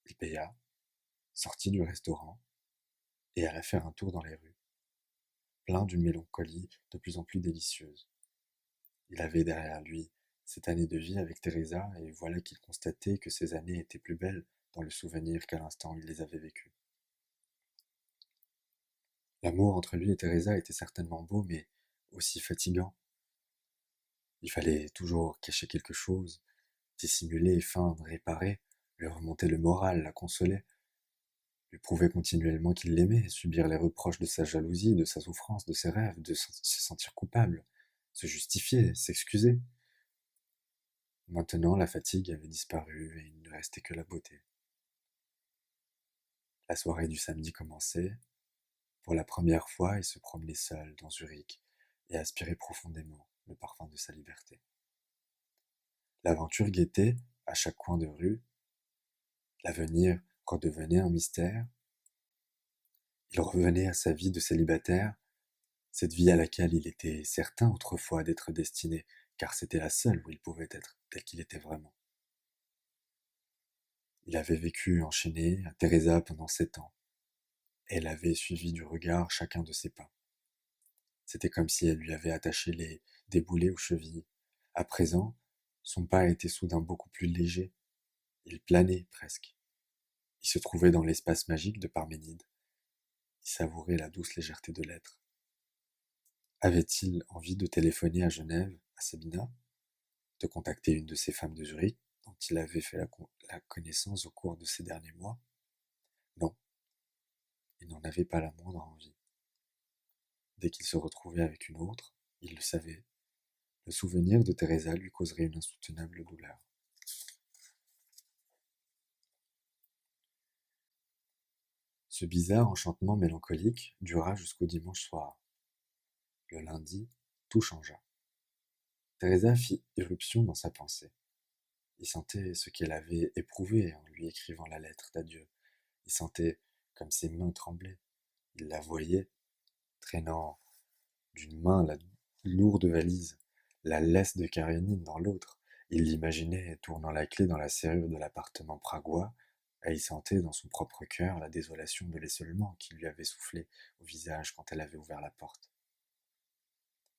Il paya, sortit du restaurant et alla faire un tour dans les rues, plein d'une mélancolie de plus en plus délicieuse. Il avait derrière lui cette année de vie avec Teresa et voilà qu'il constatait que ces années étaient plus belles dans le souvenir qu'à l'instant il les avait vécues. L'amour entre lui et Teresa était certainement beau, mais aussi fatigant. Il fallait toujours cacher quelque chose, dissimuler, feindre, réparer, lui remonter le moral, la consoler, lui prouver continuellement qu'il l'aimait, subir les reproches de sa jalousie, de sa souffrance, de ses rêves, de se sentir coupable, se justifier, s'excuser. Maintenant, la fatigue avait disparu et il ne restait que la beauté. La soirée du samedi commençait. Pour la première fois, il se promenait seul dans Zurich et aspirait profondément le parfum de sa liberté. L'aventure guettait à chaque coin de rue. L'avenir redevenait un mystère. Il revenait à sa vie de célibataire, cette vie à laquelle il était certain autrefois d'être destiné, car c'était la seule où il pouvait être tel qu'il était vraiment. Il avait vécu enchaîné à Teresa pendant 7 ans. Elle avait suivi du regard chacun de ses pas. C'était comme si elle lui avait attaché des boulets aux chevilles. À présent, son pas était soudain beaucoup plus léger. Il planait presque. Il se trouvait dans l'espace magique de Parménide. Il savourait la douce légèreté de l'être. Avait-il envie de téléphoner à Genève, à Sabina, de contacter une de ces femmes de Zurich dont il avait fait la connaissance au cours de ces derniers mois? Non, il n'en avait pas la moindre envie. Dès qu'il se retrouvait avec une autre, il le savait, le souvenir de Teresa lui causerait une insoutenable douleur. Ce bizarre enchantement mélancolique dura jusqu'au dimanche soir. Le lundi, tout changea. Teresa fit irruption dans sa pensée. Il sentait ce qu'elle avait éprouvé en lui écrivant la lettre d'adieu. Il sentait comme ses mains tremblaient. Il la voyait, traînant d'une main la lourde valise, la laisse de Karénine dans l'autre. Il l'imaginait tournant la clé dans la serrure de l'appartement pragois, et il sentait dans son propre cœur la désolation de l'essolement qui lui avait soufflé au visage quand elle avait ouvert la porte.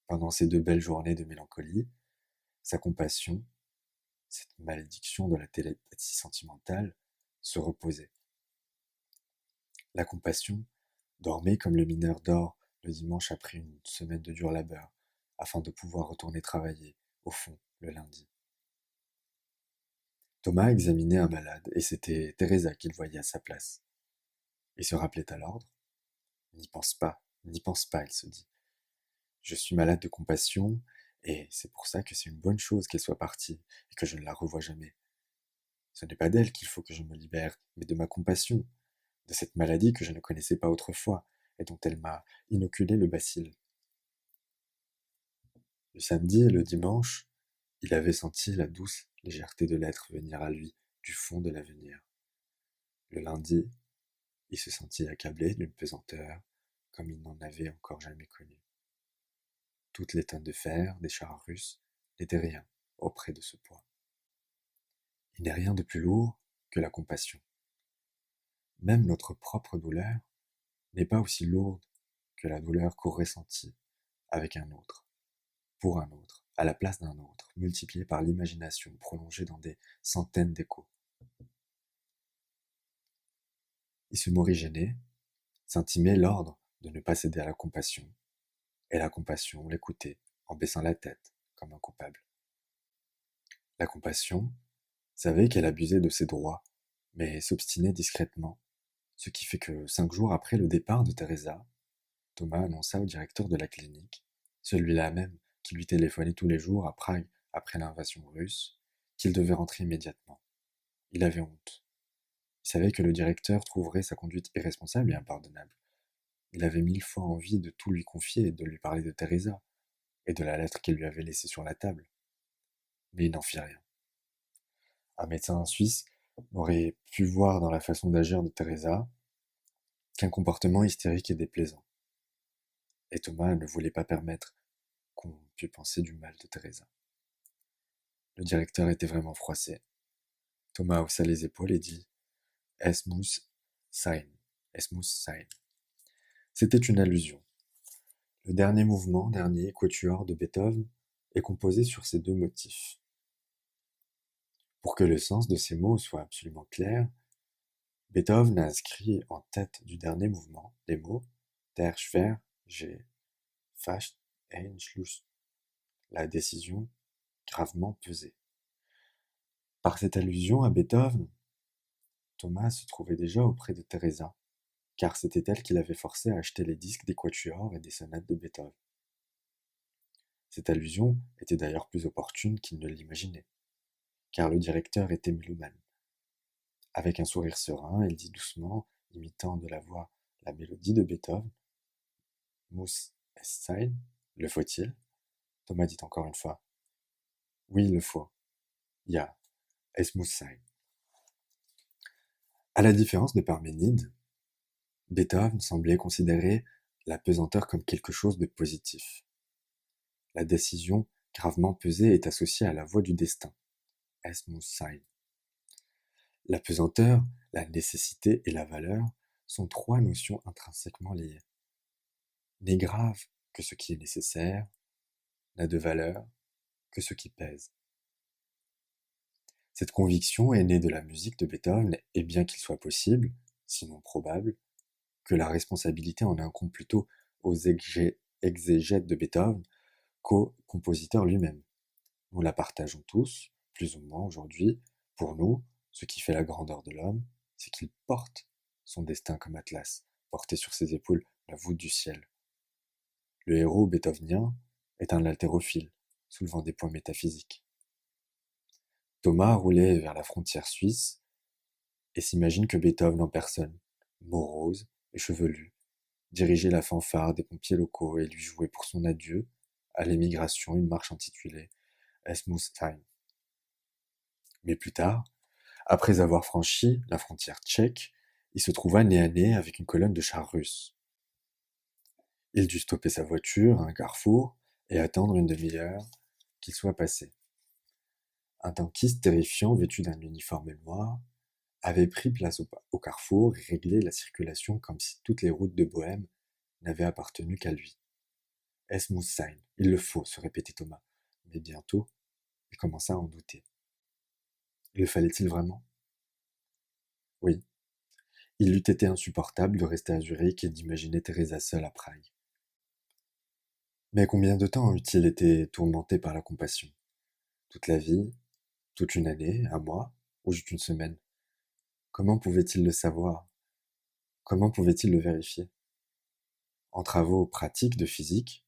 Pendant ces 2 belles journées de mélancolie, sa compassion, cette malédiction de la télépathie sentimentale, se reposait. La compassion dormait comme le mineur dort le dimanche après une semaine de dur labeur, afin de pouvoir retourner travailler, au fond, le lundi. Thomas examinait un malade, et c'était Teresa qu'il voyait à sa place. Il se rappelait à l'ordre. N'y pense pas, il se dit. Je suis malade de compassion, et c'est pour ça que c'est une bonne chose qu'elle soit partie, et que je ne la revoie jamais. Ce n'est pas d'elle qu'il faut que je me libère, mais de ma compassion, de cette maladie que je ne connaissais pas autrefois, et dont elle m'a inoculé le bacille. Le samedi et le dimanche, il avait senti la douce légèreté de l'être venir à lui du fond de l'avenir. Le lundi, il se sentit accablé d'une pesanteur comme il n'en avait encore jamais connu. Toutes les tonnes de fer des chars russes n'étaient rien auprès de ce poids. Il n'est rien de plus lourd que la compassion. Même notre propre douleur n'est pas aussi lourde que la douleur qu'on ressentit avec un autre, pour un autre, à la place d'un autre, multipliée par l'imagination, prolongée dans des centaines d'échos. Il se morigénait, s'intimait l'ordre de ne pas céder à la compassion, et la compassion l'écoutait en baissant la tête, comme un coupable. La compassion savait qu'elle abusait de ses droits, mais s'obstinait discrètement, ce qui fait que 5 jours après le départ de Teresa, Thomas annonça au directeur de la clinique, celui-là même qui lui téléphonait tous les jours à Prague après l'invasion russe, qu'il devait rentrer immédiatement. Il avait honte. Il savait que le directeur trouverait sa conduite irresponsable et impardonnable. Il avait 1000 fois envie de tout lui confier et de lui parler de Teresa et de la lettre qu'elle lui avait laissée sur la table. Mais il n'en fit rien. Un médecin suisse aurait pu voir dans la façon d'agir de Teresa qu'un comportement hystérique et déplaisant. Et Thomas ne voulait pas permettre qu'on pût penser du mal de Teresa. Le directeur était vraiment froissé. Thomas haussa les épaules et dit « Es muss sein, es muss sein ». C'était une allusion. Le dernier mouvement, dernier quatuor de Beethoven, est composé sur ces deux motifs. Pour que le sens de ces mots soit absolument clair, Beethoven a inscrit en tête du dernier mouvement les mots Der schwer gefasst Entschluss, la décision gravement pesée. Par cette allusion à Beethoven, Thomas se trouvait déjà auprès de Teresa, car c'était elle qui l'avait forcé à acheter les disques des quatuors et des sonates de Beethoven. Cette allusion était d'ailleurs plus opportune qu'il ne l'imaginait, car le directeur était mélomane. Avec un sourire serein, il dit doucement, imitant de la voix la mélodie de Beethoven, « Muss es sein » ? Le faut-il ? Thomas dit encore une fois, « Oui, il le faut. Ja, es muss sein ». À la différence de Parménide, Beethoven semblait considérer la pesanteur comme quelque chose de positif. La décision gravement pesée est associée à la voix du destin. Es muss sein. La pesanteur, la nécessité et la valeur sont trois notions intrinsèquement liées. N'est grave que ce qui est nécessaire, n'a de valeur que ce qui pèse. Cette conviction est née de la musique de Beethoven et bien qu'il soit possible, sinon probable, que la responsabilité en incombe plutôt aux exégètes de Beethoven qu'au compositeur lui-même. Nous la partageons tous, plus ou moins aujourd'hui. Pour nous, ce qui fait la grandeur de l'homme, c'est qu'il porte son destin comme Atlas, porté sur ses épaules la voûte du ciel. Le héros beethovenien est un haltérophile, soulevant des points métaphysiques. Thomas roulait vers la frontière suisse et s'imagine que Beethoven en personne, morose et chevelu, dirigeait la fanfare des pompiers locaux et lui jouait pour son adieu à l'émigration une marche intitulée Es muss sein. Mais plus tard, après avoir franchi la frontière tchèque, il se trouva nez à nez avec une colonne de chars russes. Il dut stopper sa voiture à un carrefour et attendre une demi-heure qu'il soit passé. Un tankiste terrifiant vêtu d'un uniforme noir avait pris place au carrefour et réglé la circulation comme si toutes les routes de Bohême n'avaient appartenu qu'à lui. Es muss sein, il le faut, se répétait Thomas. Mais bientôt, il commença à en douter. Le fallait-il vraiment ? Oui. Il eût été insupportable de rester à Zurich et d'imaginer Teresa seule à Prague. Mais combien de temps eût-il été tourmenté par la compassion ? Toute la vie ? Toute une année ? Un mois ? Ou juste une semaine ? Comment pouvait-il le savoir ? Comment pouvait-il le vérifier ? En travaux pratiques de physique,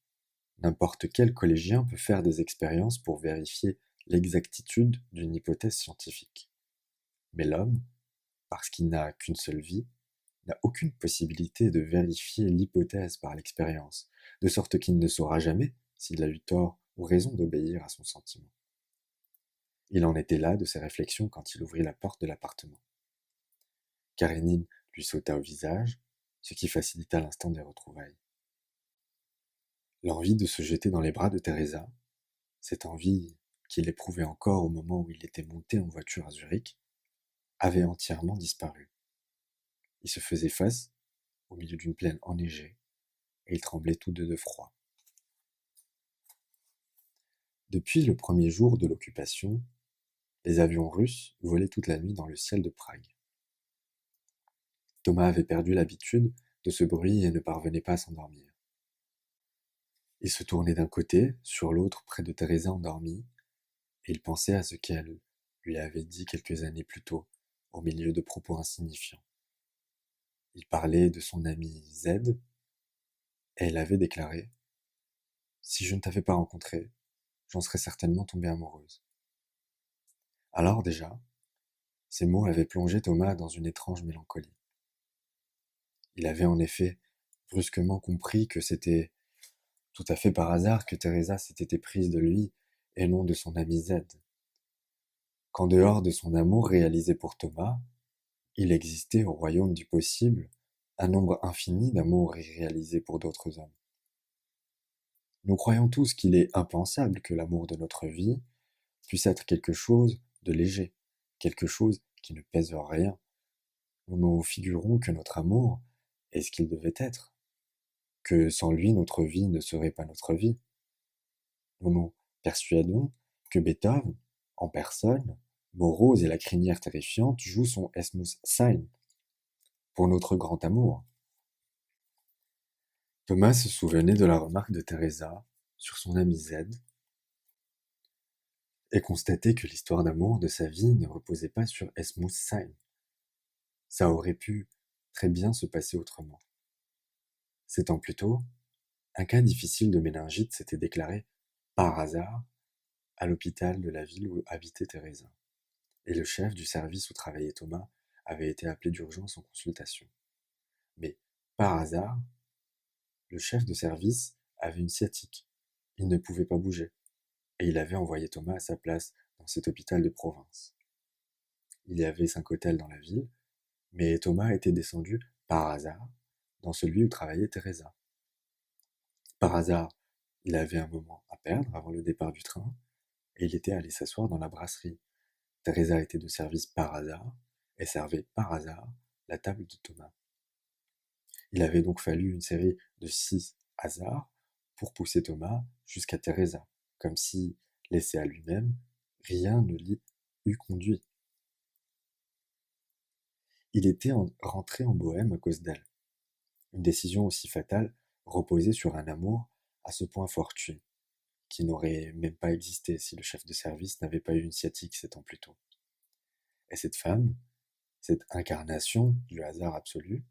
n'importe quel collégien peut faire des expériences pour vérifier l'exactitude d'une hypothèse scientifique. Mais l'homme, parce qu'il n'a qu'une seule vie, n'a aucune possibilité de vérifier l'hypothèse par l'expérience, de sorte qu'il ne saura jamais s'il a eu tort ou raison d'obéir à son sentiment. Il en était là de ses réflexions quand il ouvrit la porte de l'appartement. Karénine lui sauta au visage, ce qui facilita l'instant des retrouvailles. L'envie de se jeter dans les bras de Teresa, cette envie qu'il éprouvait encore au moment où il était monté en voiture à Zurich, avait entièrement disparu. Il se faisait face, au milieu d'une plaine enneigée, et ils tremblaient tous deux de froid. Depuis le premier jour de l'occupation, les avions russes volaient toute la nuit dans le ciel de Prague. Thomas avait perdu l'habitude de ce bruit et ne parvenait pas à s'endormir. Il se tournait d'un côté, sur l'autre, près de Teresa endormie, et il pensait à ce qu'elle lui avait dit quelques années plus tôt, au milieu de propos insignifiants. Il parlait de son ami Z, et elle avait déclaré « Si je ne t'avais pas rencontré, j'en serais certainement tombée amoureuse. » Alors déjà, ces mots avaient plongé Thomas dans une étrange mélancolie. Il avait en effet brusquement compris que c'était tout à fait par hasard que Teresa s'était éprise de lui et non de son ami Z. Qu'en dehors de son amour réalisé pour Thomas, il existait au royaume du possible un nombre infini d'amours irréalisés pour d'autres hommes. Nous croyons tous qu'il est impensable que l'amour de notre vie puisse être quelque chose de léger, quelque chose qui ne pèse rien. Nous nous figurons que notre amour est ce qu'il devait être, que sans lui notre vie ne serait pas notre vie. Nous nous persuadons que Beethoven, en personne, morose et la crinière terrifiante, joue son Es muss sein pour notre grand amour. Thomas se souvenait de la remarque de Teresa sur son ami Z et constatait que l'histoire d'amour de sa vie ne reposait pas sur Es muss sein. Ça aurait pu très bien se passer autrement. 7 ans plus tôt, un cas difficile de méningite s'était déclaré par hasard à l'hôpital de la ville où habitait Teresa, et le chef du service où travaillait Thomas avait été appelé d'urgence en consultation. Mais, par hasard, le chef de service avait une sciatique. Il ne pouvait pas bouger, et il avait envoyé Thomas à sa place dans cet hôpital de province. Il y avait 5 hôtels dans la ville, mais Thomas était descendu, par hasard, dans celui où travaillait Teresa. Par hasard, il avait un moment à perdre avant le départ du train, et il était allé s'asseoir dans la brasserie. Teresa était de service par hasard, et servait par hasard la table de Thomas. Il avait donc fallu une série de 6 hasards pour pousser Thomas jusqu'à Teresa, comme si, laissé à lui-même, rien ne l'y eût conduit. Il était rentré en Bohême à cause d'elle. Une décision aussi fatale reposait sur un amour à ce point fortuit, qui n'aurait même pas existé si le chef de service n'avait pas eu une sciatique 7 ans plus tôt. Et cette femme, cette incarnation du hasard absolu,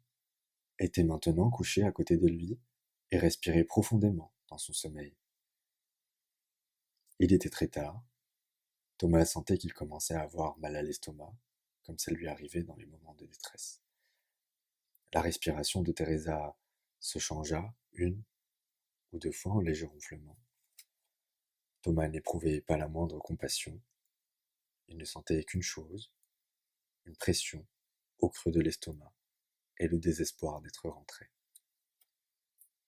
était maintenant couchée à côté de lui et respirait profondément dans son sommeil. Il était très tard. Thomas sentait qu'il commençait à avoir mal à l'estomac, comme ça lui arrivait dans les moments de détresse. La respiration de Teresa se changea 1 ou 2 fois en léger ronflement. Thomas n'éprouvait pas la moindre compassion. Il ne sentait qu'une chose, une pression au creux de l'estomac et le désespoir d'être rentré.